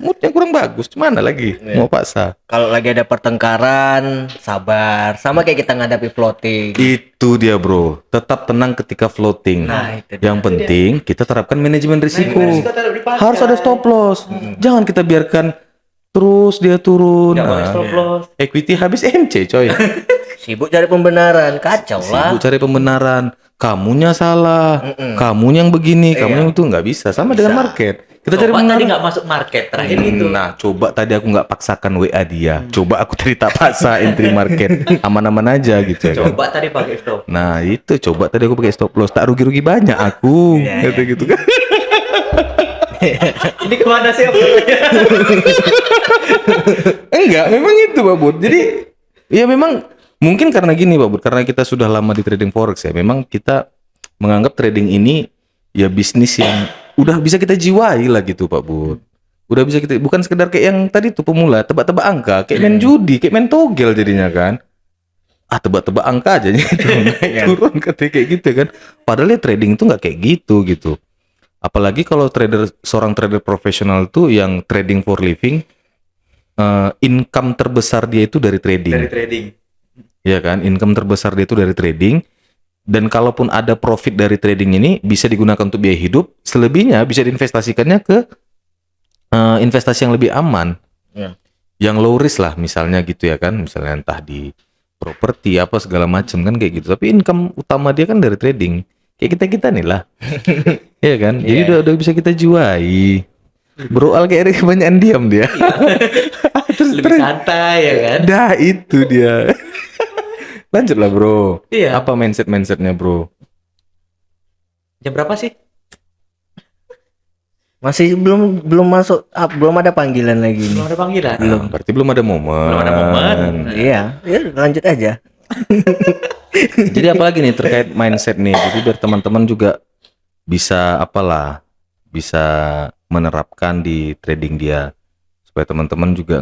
[SPEAKER 4] Moodnya kurang bagus. Mana lagi mau paksa.
[SPEAKER 1] Kalau lagi ada pertengkaran, sabar. Sama kayak kita ngadapi floating.
[SPEAKER 4] Itu dia bro. Tetap tenang ketika floating.
[SPEAKER 1] Nah, itu dia.
[SPEAKER 4] Yang penting kita terapkan manajemen risiko.
[SPEAKER 3] tetap dipakai.
[SPEAKER 4] Harus ada stop loss. Jangan kita biarkan terus dia turun.
[SPEAKER 3] Nggak boleh stop loss.
[SPEAKER 4] Equity habis MC coy.
[SPEAKER 1] Sibuk cari pembenaran, kacau lah.
[SPEAKER 4] Sibuk cari pembenaran. Kamunya salah. Kamunya yang begini, kamu yang itu nggak bisa. Sama dengan market. Kita cari
[SPEAKER 3] Coba tadi
[SPEAKER 4] pembenaran.
[SPEAKER 3] nggak masuk market terakhir itu.
[SPEAKER 4] Nah, coba tadi aku nggak paksakan WA dia. Coba aku cerita paksa entry market. Aman-aman aja gitu ya kan.
[SPEAKER 3] Coba tadi pakai stop.
[SPEAKER 4] Nah, itu coba tadi aku pakai stop loss. Tak rugi-rugi banyak aku. Gitu kan.
[SPEAKER 3] Ini kemana sih?
[SPEAKER 4] Enggak, memang itu Pak Bud. Jadi ya memang mungkin karena gini Pak Bud, karena kita sudah lama di trading forex ya. Memang kita menganggap trading ini ya bisnis yang udah bisa kita jiwai lah gitu Pak Bud. Udah bisa kita, bukan sekedar kayak yang tadi tuh pemula tebak-tebak angka, kayak main judi, kayak main togel jadinya kan. Tebak-tebak angka aja gitu. Naik turun kayak gitu kan. Padahal ya trading itu nggak kayak gitu. Apalagi kalau seorang trader profesional tuh yang trading for living, income terbesar dia itu dari trading.
[SPEAKER 3] Dari trading.
[SPEAKER 4] Ya kan, income terbesar dia itu dari trading. Dan kalaupun ada profit dari trading ini bisa digunakan untuk biaya hidup, selebihnya bisa diinvestasikannya ke investasi yang lebih aman, yang low risk lah, misalnya gitu ya kan, misalnya entah di properti apa segala macam kan kayak gitu. Tapi income utama dia kan dari trading, kayak kita nih lah, ya kan. Jadi udah bisa kita jiwai. Bro Al kayak kebanyakan diam dia.
[SPEAKER 3] Terus lebih santai ya kan.
[SPEAKER 4] Dah itu dia. Lanjutlah bro.
[SPEAKER 3] Iya.
[SPEAKER 4] Apa mindsetnya bro?
[SPEAKER 3] Jam berapa sih?
[SPEAKER 1] Masih belum masuk, belum ada panggilan lagi nih.
[SPEAKER 3] Belum ada panggilan.
[SPEAKER 4] Berarti belum ada momen.
[SPEAKER 3] Belum ada momen.
[SPEAKER 1] Iya, ya lanjut aja.
[SPEAKER 4] Jadi apalagi nih terkait mindset nih. Jadi biar teman-teman juga bisa bisa menerapkan di trading dia, supaya teman-teman juga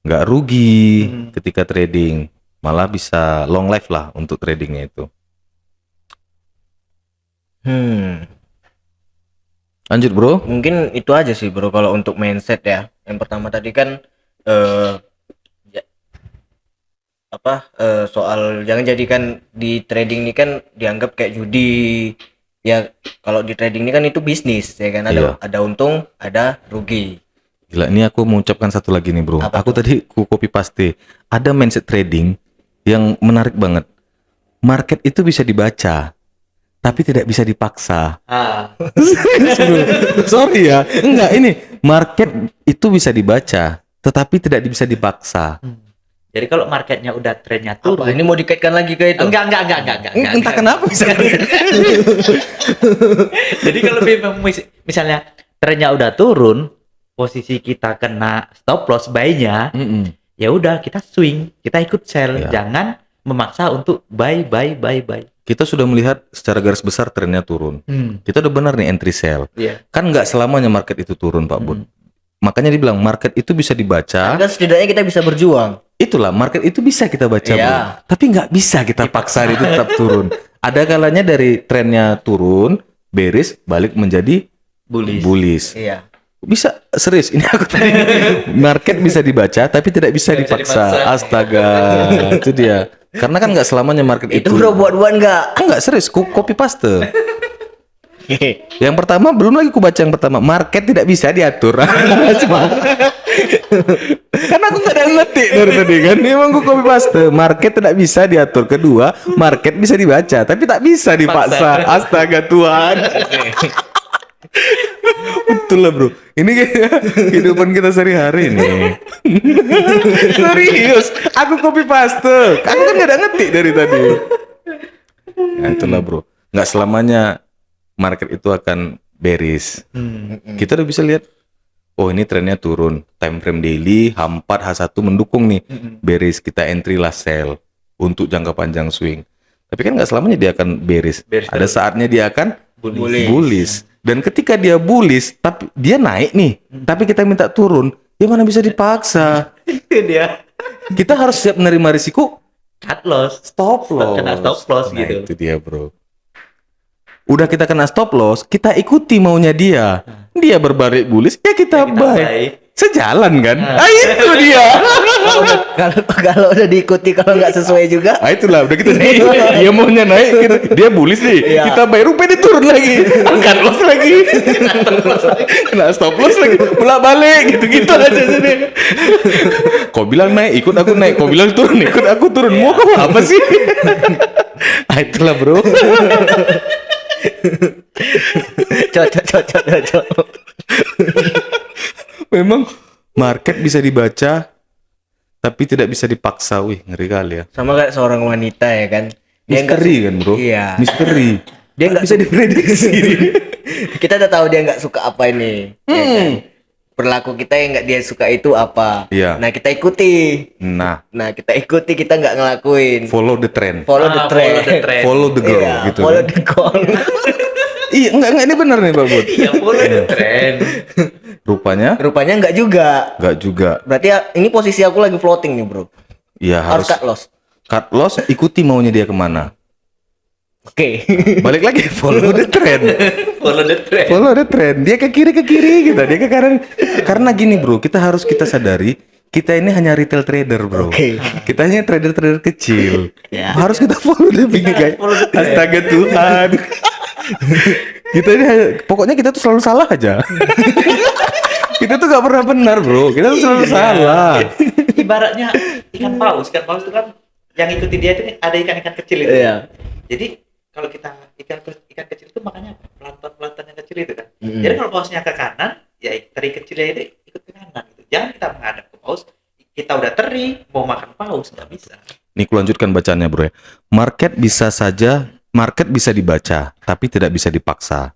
[SPEAKER 4] nggak rugi ketika trading, malah bisa long life lah untuk tradingnya itu. Lanjut bro.
[SPEAKER 1] Mungkin itu aja sih bro kalau untuk mindset ya. Yang pertama tadi kan soal jangan jadikan di trading ini kan dianggap kayak judi. Ya kalau di trading ini kan itu bisnis ya kan, ada untung, ada rugi.
[SPEAKER 4] Gila, ini aku mau ucapkan satu lagi nih bro. Aku tadi copy paste. Ada mindset trading yang menarik banget. Market itu bisa dibaca, tapi tidak bisa dipaksa. Sorry ya. Enggak, ini market itu bisa dibaca, tetapi tidak bisa dipaksa.
[SPEAKER 3] Jadi kalau marketnya udah trennya turun.
[SPEAKER 1] Ini mau dikaitkan lagi ke itu?
[SPEAKER 3] Enggak.
[SPEAKER 4] Entah kenapa bisa.
[SPEAKER 3] Jadi kalau misalnya trennya udah turun, posisi kita kena stop loss buy-nya, ya udah kita swing, kita ikut sell, jangan memaksa untuk buy.
[SPEAKER 4] Kita sudah melihat secara garis besar trennya turun. Kita udah benar nih entry sell. Kan nggak selamanya market itu turun Pak Bud. Makanya dibilang market itu bisa dibaca.
[SPEAKER 1] Kan setidaknya kita bisa berjuang.
[SPEAKER 4] Itulah, market itu bisa kita baca bro. Tapi nggak bisa kita paksa itu tetap turun. Ada kalanya dari trennya turun, bearish, balik menjadi bullish.
[SPEAKER 1] Iya.
[SPEAKER 4] Bisa, serius ini aku tadi. Market bisa dibaca tapi tidak bisa dipaksa. Astaga, itu dia. Karena kan nggak selamanya market itu.
[SPEAKER 1] Itu bro buat-buat nggak?
[SPEAKER 4] Enggak, serius, copy paste. Yang pertama, belum lagi ku baca yang pertama, market tidak bisa diatur. Cuma karena aku nggak ada ngetik dari tadi kan, emang ku copy paste. Market tidak bisa diatur. Kedua, market bisa dibaca tapi tak bisa dipaksa. Astaga Tuhan. Betul lah bro, ini kayak kehidupan kita sehari-hari nih. Serius, aku copy paste. Aku kan gak ada ngetik dari tadi. Nah itulah bro, nggak selamanya market itu akan bearish. Kita udah bisa lihat, oh ini trennya turun, time frame daily H4 H1 mendukung nih, bearish, kita entry lah sell untuk jangka panjang swing. Tapi kan nggak selamanya dia akan bearish. Ada saatnya dia akan bullish. Dan ketika dia bullish, tapi dia naik nih, tapi kita minta turun, Ya mana bisa dipaksa.
[SPEAKER 3] Itu dia.
[SPEAKER 4] Kita harus siap menerima risiko
[SPEAKER 3] Cut loss.
[SPEAKER 4] stop loss.
[SPEAKER 3] Kena stop loss
[SPEAKER 4] Nah,
[SPEAKER 3] gitu.
[SPEAKER 4] itu dia, bro. Udah kita kena stop loss, kita ikuti maunya dia. Dia berbalik bullish, ya kita buy. Sejalan kan? Itu dia.
[SPEAKER 1] Kalau udah diikuti kalau nggak sesuai juga.
[SPEAKER 4] Itulah udah kita dia maunya naik gitu. Dia bullish nih.
[SPEAKER 1] Iya.
[SPEAKER 4] Kita buy rupanya dia turun lagi. Angkat loss lagi. Kena stop loss lagi. Bolak balik gitu-gitu aja jadi. Kau bilang naik, ikut aku naik. Kau bilang turun, ikut aku turun. Mau kau apa sih? Itulah, bro.
[SPEAKER 1] Cocok.
[SPEAKER 4] Memang market bisa dibaca tapi tidak bisa dipaksa. Wih, ngeri kali ya.
[SPEAKER 1] Sama kayak seorang wanita ya kan. Dia nggak
[SPEAKER 4] Misteri kan, bro?
[SPEAKER 1] Iya.
[SPEAKER 4] Misteri.
[SPEAKER 1] Dia nggak
[SPEAKER 4] bisa diprediksi.
[SPEAKER 1] Kita udah tahu dia nggak suka apa ini. Ya kan? Perilaku kita yang nggak dia suka itu apa.
[SPEAKER 4] Iya.
[SPEAKER 1] Nah kita ikuti.
[SPEAKER 4] Nah,
[SPEAKER 1] Kita ikuti, kita nggak ngelakuin.
[SPEAKER 4] follow the trend.
[SPEAKER 1] Follow the trend.
[SPEAKER 4] Follow the girl
[SPEAKER 1] Iya,
[SPEAKER 4] gitu.
[SPEAKER 1] follow the goal.
[SPEAKER 4] Iya, enggak ini benar nih, Pak Bud.
[SPEAKER 3] Iya, follow the trend.
[SPEAKER 4] Rupanya
[SPEAKER 1] Rupanya nggak juga.
[SPEAKER 4] enggak juga.
[SPEAKER 1] Berarti ya, ini posisi aku lagi floating nih bro.
[SPEAKER 4] Iya,
[SPEAKER 1] Harus
[SPEAKER 4] harus
[SPEAKER 1] cut loss.
[SPEAKER 4] cut loss, ikuti maunya dia kemana.
[SPEAKER 1] Oke.
[SPEAKER 4] Balik lagi, follow the trend.
[SPEAKER 3] Follow the trend.
[SPEAKER 4] Follow the trend. Dia ke kiri gitu, dia ke kanan. Karena gini, bro, kita sadari kita ini hanya retail trader, bro.
[SPEAKER 1] Oke.
[SPEAKER 4] Kita hanya trader kecil.
[SPEAKER 1] Ya.
[SPEAKER 4] Harus kita follow the big guy.
[SPEAKER 3] follow the trend.
[SPEAKER 4] Astaga Tuhan. Kita ini pokoknya kita tuh selalu salah aja. Kita tuh gak pernah benar, bro. Kita tuh selalu salah.
[SPEAKER 3] Ibaratnya ikan paus itu kan yang ikuti dia itu ada ikan-ikan kecil itu.
[SPEAKER 1] Iya.
[SPEAKER 3] Jadi kalau kita ikan kecil itu makanya pelantan yang kecil itu kan. Jadi kalau pausnya ke kanan, ya teri kecilnya itu ikut ke kanan. Gitu. Jangan kita menghadap ke paus. Kita udah teri mau makan paus nggak bisa.
[SPEAKER 4] Nih, lanjutkan bacaannya, bro. Market bisa dibaca, tapi tidak bisa dipaksa.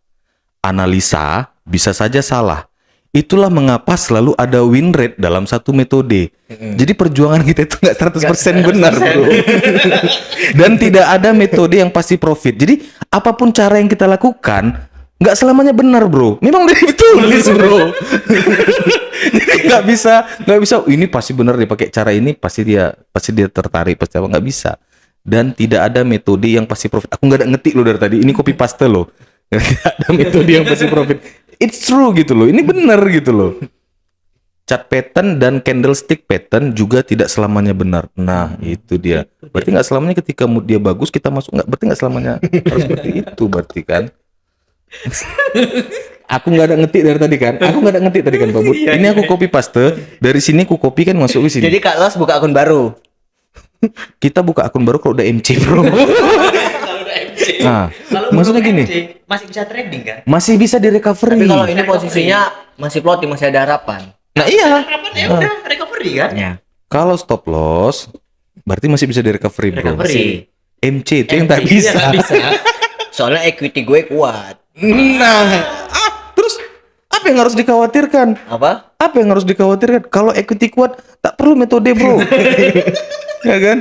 [SPEAKER 4] Analisa bisa saja salah. Itulah mengapa selalu ada win rate dalam satu metode. Jadi perjuangan kita itu nggak 100% benar, bro. Dan tidak ada metode yang pasti profit. Jadi apapun cara yang kita lakukan, nggak selamanya benar, bro. Memang dari ditulis, bro. Jadi nggak bisa. Ini pasti benar dia pakai cara ini, pasti dia tertarik, pasti apa, nggak bisa. Dan tidak ada metode yang pasti profit. Aku nggak ada ngetik lo dari tadi. Ini copy paste lo. Tidak ada metode yang pasti profit. It's true gitu loh. Ini benar gitu loh. Chart pattern dan candlestick pattern juga tidak selamanya benar. Nah, itu dia. Berarti nggak selamanya ketika mood dia bagus kita masuk, nggak? Berarti nggak selamanya harus seperti itu, berarti kan? Aku nggak ada ngetik dari tadi kan? Aku nggak ada ngetik tadi kan, Pak Bud? Ini aku copy paste. Dari sini aku copy kan masuk ke sini.
[SPEAKER 1] Jadi Kak Los buka akun baru.
[SPEAKER 4] Kita buka akun baru kalau udah MC, bro.
[SPEAKER 3] Kalau udah MC.
[SPEAKER 4] Nah,
[SPEAKER 3] Kalau
[SPEAKER 4] maksudnya
[SPEAKER 3] belum
[SPEAKER 4] gini.
[SPEAKER 3] MC, masih bisa trading kan?
[SPEAKER 4] Masih bisa di recovery.
[SPEAKER 1] Tapi kalau ini posisinya masih floating, masih ada harapan.
[SPEAKER 4] Nah, iya.
[SPEAKER 3] Harapan ya udah recovery kan?
[SPEAKER 1] Ya.
[SPEAKER 4] Kalau stop loss, berarti masih bisa di recovery, bro.
[SPEAKER 3] Recovery.
[SPEAKER 4] MC itu yang tak
[SPEAKER 3] MC
[SPEAKER 4] bisa.
[SPEAKER 3] nggak bisa.
[SPEAKER 1] Soalnya equity gue kuat.
[SPEAKER 4] Nah, terus apa yang harus dikhawatirkan?
[SPEAKER 1] Apa?
[SPEAKER 4] Apa yang harus dikhawatirkan? Kalau equity kuat, tak perlu metode, bro. Ya kan?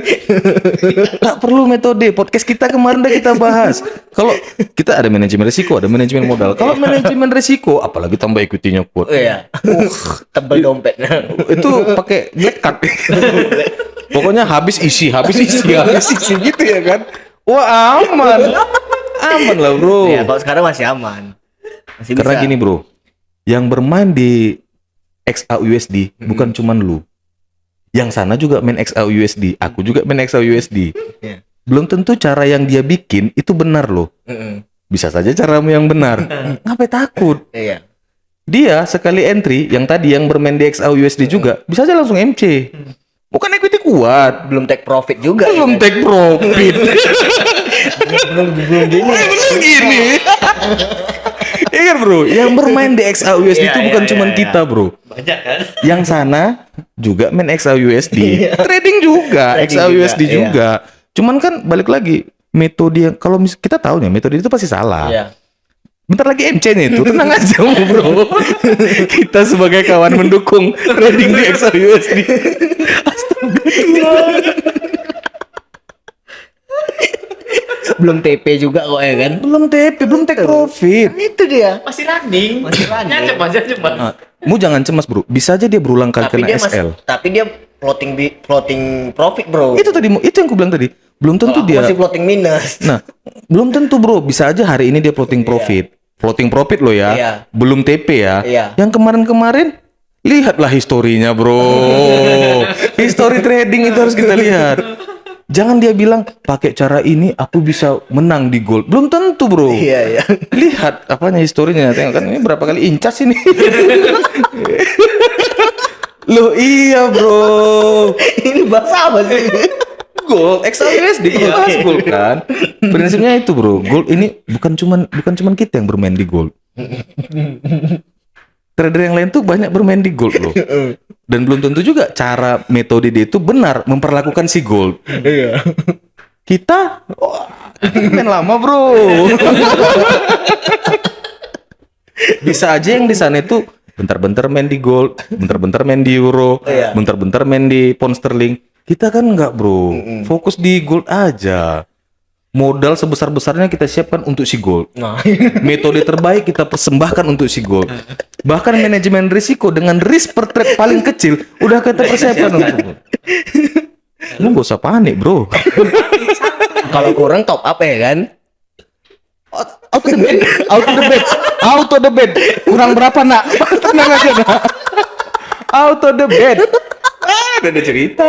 [SPEAKER 4] Tak perlu metode. Podcast kita kemarin udah kita bahas. Kalau kita ada manajemen risiko, ada manajemen modal. Kalau manajemen risiko, apalagi tambah equity-nya kuat.
[SPEAKER 1] Oh iya. Tebel dompetnya.
[SPEAKER 4] Itu pakai black card. Pokoknya habis isi gitu ya kan? Wah, aman lah, bro.
[SPEAKER 1] Ya, kalau sekarang masih aman. Masih
[SPEAKER 4] Karena
[SPEAKER 1] bisa.
[SPEAKER 4] gini, bro, yang bermain di XAUSD bukan cuman lu. Yang sana juga main XAUSD, aku juga main XAUSD.
[SPEAKER 1] Iya.
[SPEAKER 4] Belum tentu cara yang dia bikin itu benar loh. Bisa saja caramu yang benar. Ngapain takut?
[SPEAKER 1] Iya.
[SPEAKER 4] Dia sekali entry yang tadi yang bermain di XAUSD juga bisa aja langsung MC. Bukan equity kuat,
[SPEAKER 1] Belum take profit juga.
[SPEAKER 4] belum
[SPEAKER 1] ya kan?
[SPEAKER 4] take profit.
[SPEAKER 1] belum gini.
[SPEAKER 4] Belum gini. Iya kan, bro, yang bermain di XAUSD
[SPEAKER 1] Iya,
[SPEAKER 4] itu bukan
[SPEAKER 1] iya,
[SPEAKER 4] cuman
[SPEAKER 1] iya.
[SPEAKER 4] kita, bro.
[SPEAKER 3] Banyak kan?
[SPEAKER 4] Yang sana juga main XAUSD, trading juga,
[SPEAKER 1] Trading
[SPEAKER 4] XAUSD
[SPEAKER 1] juga,
[SPEAKER 4] juga. Cuman kan balik lagi metode yang kalau kita tahu nih metode itu pasti salah.
[SPEAKER 1] Iya.
[SPEAKER 4] Bentar lagi MC-nya itu tenang aja, bro. Kita sebagai kawan mendukung trading di XAUSD. Astaga.
[SPEAKER 1] Belum TP juga kok ya kan.
[SPEAKER 4] Belum TP, belum take profit.
[SPEAKER 1] Itu dia.
[SPEAKER 3] Masih running. Nyacep aja cuma.
[SPEAKER 4] Nah, mu jangan cemas bro, bisa aja dia berulang kali
[SPEAKER 1] Tapi
[SPEAKER 4] kena
[SPEAKER 1] dia
[SPEAKER 4] SL.
[SPEAKER 1] tapi dia floating profit, Bro.
[SPEAKER 4] Itu tadi, itu yang aku bilang tadi. Belum tentu
[SPEAKER 1] Kalau aku
[SPEAKER 4] dia.
[SPEAKER 1] masih floating minus.
[SPEAKER 4] Nah, belum tentu bro, bisa aja hari ini dia floating profit. Floating profit lo ya,
[SPEAKER 1] Iya.
[SPEAKER 4] belum TP ya.
[SPEAKER 1] Iya.
[SPEAKER 4] Yang kemarin-kemarin, lihatlah historinya bro. History trading itu harus kita lihat. Jangan dia bilang pakai cara ini aku bisa menang di gold. Belum tentu bro.
[SPEAKER 1] Iya.
[SPEAKER 4] Lihat apanya historinya. Tengok kan ini berapa kali incas ini. Loh iya bro.
[SPEAKER 1] Ini bahasa apa sih?
[SPEAKER 4] Gold XAUSD
[SPEAKER 1] Iya,
[SPEAKER 4] bahas gold kan. Prinsipnya itu bro. Gold ini bukan cuman kita yang bermain di gold. Trader yang lain tuh banyak bermain di gold loh. Dan belum tentu juga cara metode dia itu benar memperlakukan si gold.
[SPEAKER 1] Iya.
[SPEAKER 4] Kita main lama bro. Bisa aja yang di sana itu bentar-bentar main di gold, bentar-bentar main di euro,
[SPEAKER 1] Iya.
[SPEAKER 4] bentar-bentar main di pound sterling. Kita kan enggak bro, fokus di gold aja. Modal sebesar-besarnya kita siapkan untuk si gold.
[SPEAKER 1] Nah,
[SPEAKER 4] Metode terbaik kita persembahkan untuk si gold. Bahkan manajemen risiko dengan risk per trade paling kecil udah kita persiapkan untuk gold. Lu gak usah panik bro.
[SPEAKER 1] kalau kurang top up ya kan?
[SPEAKER 4] Auto the bed, auto the bed. Kurang berapa nak? Tenang aja nak. Auto the bed. Ada cerita.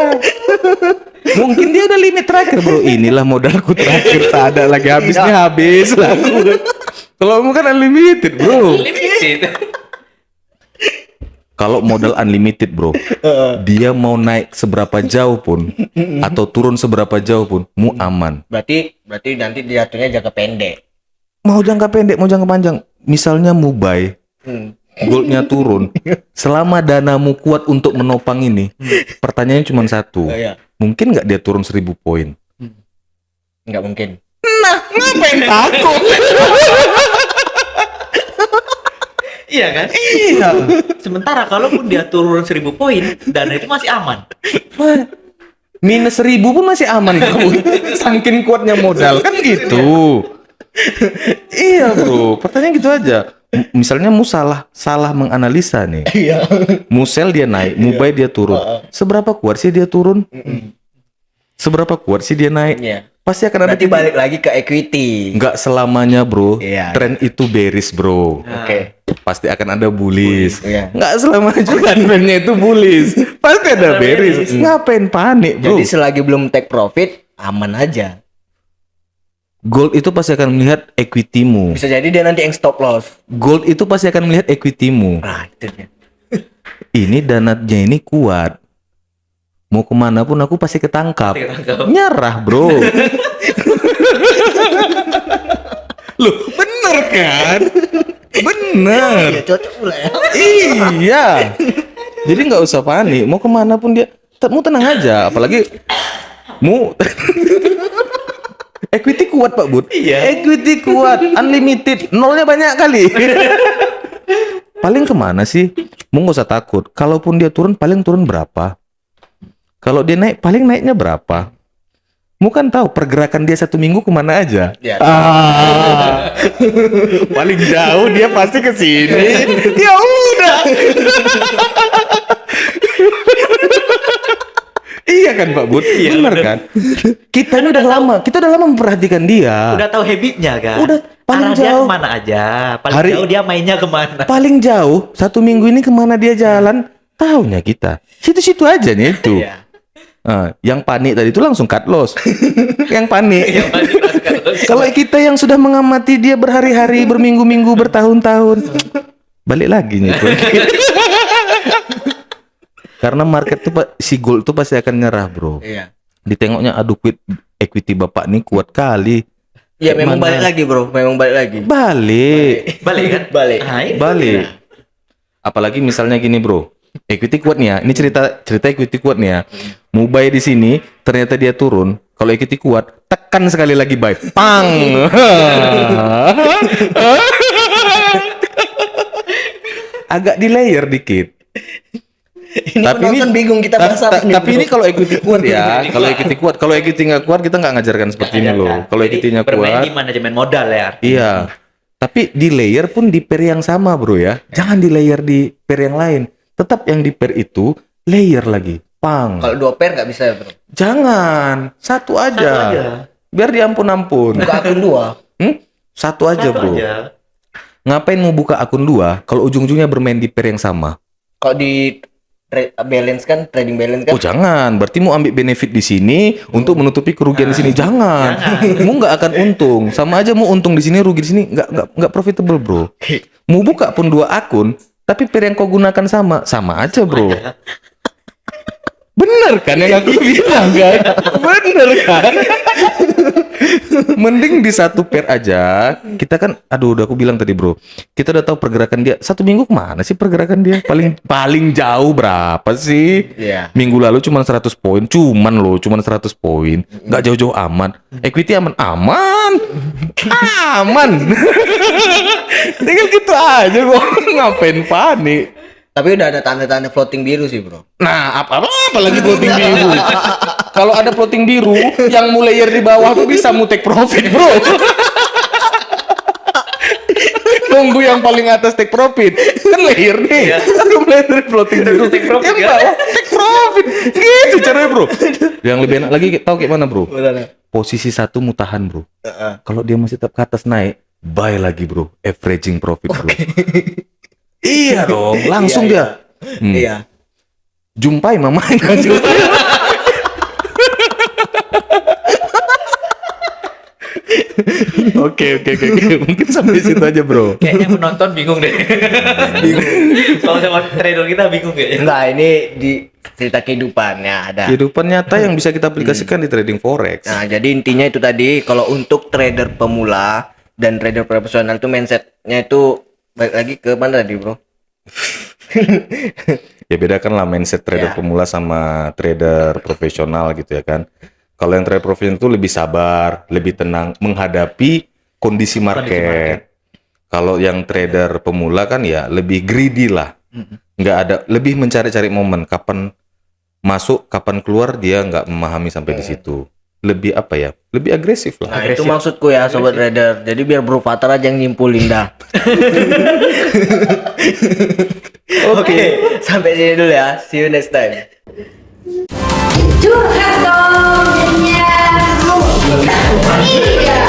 [SPEAKER 4] Mungkin dia udah limit terakhir bro. Inilah modalku terakhir. Tak ada lagi habisnya habis lah. Kalau kamu kan unlimited bro. Kalau modal unlimited bro, dia mau naik seberapa jauh pun atau turun seberapa jauh pun, mu aman.
[SPEAKER 1] Berarti nanti jatuhnya jangka pendek.
[SPEAKER 4] Mau jangka pendek, mau jangka panjang. Misalnya mu buy, goldnya turun. Selama danamu kuat untuk menopang ini, pertanyaannya cuma satu.
[SPEAKER 1] Iya.
[SPEAKER 4] Mungkin nggak dia turun 1000 poin?
[SPEAKER 1] Nggak mungkin.
[SPEAKER 4] Ngapain takut?
[SPEAKER 3] Iya kan?
[SPEAKER 4] Iya.
[SPEAKER 3] Sementara kalaupun dia turun 1000 poin, dana itu masih aman.
[SPEAKER 4] Minus 1000 pun masih aman kamu. Saking kuatnya modal kan gitu. Iya bro, pertanyaan gitu aja. Misalnya mu salah menganalisa nih.
[SPEAKER 1] Iya.
[SPEAKER 4] Mu sell dia naik, mu buy dia turun. Seberapa kuat sih dia turun? Seberapa kuat sih dia naik?
[SPEAKER 1] Iya.
[SPEAKER 4] Pasti akan ada
[SPEAKER 1] Berarti
[SPEAKER 4] titik.
[SPEAKER 1] balik lagi ke equity.
[SPEAKER 4] Nggak selamanya bro.
[SPEAKER 1] Iya.
[SPEAKER 4] Tren itu bearish bro.
[SPEAKER 1] Oke.
[SPEAKER 4] Pasti akan ada bullish.
[SPEAKER 1] Iya.
[SPEAKER 4] Nggak selamanya juga trennya itu bullish. Pasti ada bearish. Ngapain panik bro?
[SPEAKER 1] Jadi selagi belum take profit, aman aja.
[SPEAKER 4] Gold itu pasti akan melihat equity-mu.
[SPEAKER 1] Bisa jadi dia nanti yang stop loss.
[SPEAKER 4] Gold itu pasti akan melihat equity-mu.
[SPEAKER 1] Nah, itu dia.
[SPEAKER 4] Ini dananya ini kuat. Mau kemana pun aku pasti ketangkap. Nyerah bro. Loh bener kan? Bener.
[SPEAKER 1] Ya cocok pula ya.
[SPEAKER 4] Iya. Jadi nggak usah panik. Mau kemana pun dia, mu tenang aja. Apalagi mu equity kuat Pak Bud.
[SPEAKER 3] Iya.
[SPEAKER 4] Equity kuat, unlimited, nolnya banyak kali. Paling kemana sih? Mu nggak usah takut. Kalaupun dia turun, paling turun berapa? Kalau dia naik, paling naiknya berapa? Mu kan tahu pergerakan dia 1 minggu kemana aja.
[SPEAKER 1] Ya.
[SPEAKER 4] Paling jauh dia pasti ke sini. Ya udah. Iya kan Pak Bud? Bener kan? Kita ini udah lama memperhatikan dia.
[SPEAKER 3] Udah tahu habitnya kan?
[SPEAKER 4] Udah paling
[SPEAKER 3] Arah dia
[SPEAKER 4] jauh.
[SPEAKER 3] kemana aja? Paling
[SPEAKER 4] Hari-
[SPEAKER 3] jauh dia mainnya kemana?
[SPEAKER 4] Paling jauh 1 minggu ini kemana dia jalan? Taunya kita. Situ-situ aja nih itu.
[SPEAKER 3] Iya.
[SPEAKER 4] Yang panik tadi itu langsung cut loss. Yang panik. Kalau kita yang sudah mengamati dia berhari-hari, berminggu-minggu, bertahun-tahun, balik lagi nih. Karena market tuh si gold tuh pasti akan nyerah bro.
[SPEAKER 1] Iya.
[SPEAKER 4] Ditengoknya aduh equity bapak nih kuat kali.
[SPEAKER 1] Ya
[SPEAKER 4] Kayak
[SPEAKER 1] memang
[SPEAKER 4] mana?
[SPEAKER 1] balik lagi bro, memang balik lagi.
[SPEAKER 4] Balik.
[SPEAKER 3] Balik kan?
[SPEAKER 1] Balik.
[SPEAKER 3] Nah, itu.
[SPEAKER 4] Balik. Apalagi misalnya gini bro, equity kuat nih ya. Ini cerita equity kuat nih ya. Mau buy di sini, ternyata dia turun. Kalau equity kuat, tekan sekali lagi buy. Pang. Agak di layer dikit.
[SPEAKER 1] Ini penonton bingung kita bahas apa nih,
[SPEAKER 4] tapi
[SPEAKER 1] bro?
[SPEAKER 4] ini kalau equity kuat ya, kalau equity kuat, kalau equity nggak kuat kita nggak ngajarkan seperti ini loh. Kalau
[SPEAKER 3] Jadi,
[SPEAKER 4] equity-nya
[SPEAKER 3] bermain
[SPEAKER 4] kuat,
[SPEAKER 3] di manajemen modal ya.
[SPEAKER 4] iya. Tapi di layer pun di pair yang sama bro ya. Jangan di layer di pair yang lain. Tetap yang di pair itu layer lagi. Pang.
[SPEAKER 1] Kalau 2 pair nggak bisa ya, bro.
[SPEAKER 4] Jangan. Satu aja.
[SPEAKER 3] Satu aja.
[SPEAKER 4] Biar diampun-ampun.
[SPEAKER 1] Buka akun 2.
[SPEAKER 4] Satu aja
[SPEAKER 3] Satu
[SPEAKER 4] bro.
[SPEAKER 3] aja.
[SPEAKER 4] Ngapain mau buka akun 2 kalau ujung-ujungnya bermain di pair yang sama?
[SPEAKER 1] Kalau di balance kan, trading balance kan.
[SPEAKER 4] Oh jangan, berarti mau ambil benefit di sini untuk menutupi kerugian di sini. Jangan. Mu nggak akan untung. Sama aja mau untung di sini, rugi di sini, nggak profitable bro. Mau buka pun 2 akun, tapi pair yang kau gunakan sama aja bro. Bener kan yang aku bilang kan? Bener kan? Mending di satu pair aja. Kita kan, aduh udah aku bilang tadi bro, kita udah tahu pergerakan dia. 1 minggu kemana sih pergerakan dia? Paling jauh berapa sih?
[SPEAKER 1] Iya.
[SPEAKER 4] Minggu lalu cuma 100 poin, cuman 100 poin. Nggak jauh-jauh aman. Equity aman. Aman. Tinggal gitu aja kok. Ngapain panik?
[SPEAKER 1] Tapi udah ada tanda-tanda floating biru sih, bro.
[SPEAKER 4] Nah, apa lagi floating biru? Kalau ada floating biru, yang mulai layer di bawah tuh bisa mau take profit, bro. Nunggu yang paling atas take profit. Kan layer nih. Aku mulai dari floating biru. Yang bawah take profit. Gitu caranya, bro. Yang lebih enak lagi tahu kayak mana, bro? Posisi 1 mutahan, bro. Kalau dia masih tetap ke atas naik, buy lagi, bro. Averaging profit, bro. Iya dong, langsung
[SPEAKER 1] Iya,
[SPEAKER 4] dia.
[SPEAKER 1] Iya.
[SPEAKER 4] Jumpai mamanya. Oke. Mungkin sampai situ aja, bro.
[SPEAKER 3] Kayaknya penonton bingung deh. Kalau sama trader kita bingung kayaknya.
[SPEAKER 1] Enggak, ini di cerita kehidupannya ada.
[SPEAKER 4] Kehidupan nyata yang bisa kita aplikasikan di trading forex.
[SPEAKER 1] Nah, jadi intinya itu tadi, kalau untuk trader pemula dan trader profesional itu mindsetnya itu balik lagi ke mana tadi, bro?
[SPEAKER 4] Ya bedakan lah mindset trader
[SPEAKER 1] Ya.
[SPEAKER 4] pemula sama trader profesional gitu ya kan. Kalau yang trader profesional itu lebih sabar, lebih tenang menghadapi kondisi market. Kalau yang trader pemula kan ya lebih greedy lah. Nggak ada, lebih mencari-cari momen kapan masuk, kapan keluar, dia nggak memahami sampai di situ. Lebih apa ya? Lebih agresif lah.
[SPEAKER 1] Nah, itu maksudku ya, sobat trader. Jadi biar Bro Fatar aja yang nyimpulin dah. Oke, sampai sini dulu ya. See you next time.
[SPEAKER 5] Curhat dong, jadinya. Iya.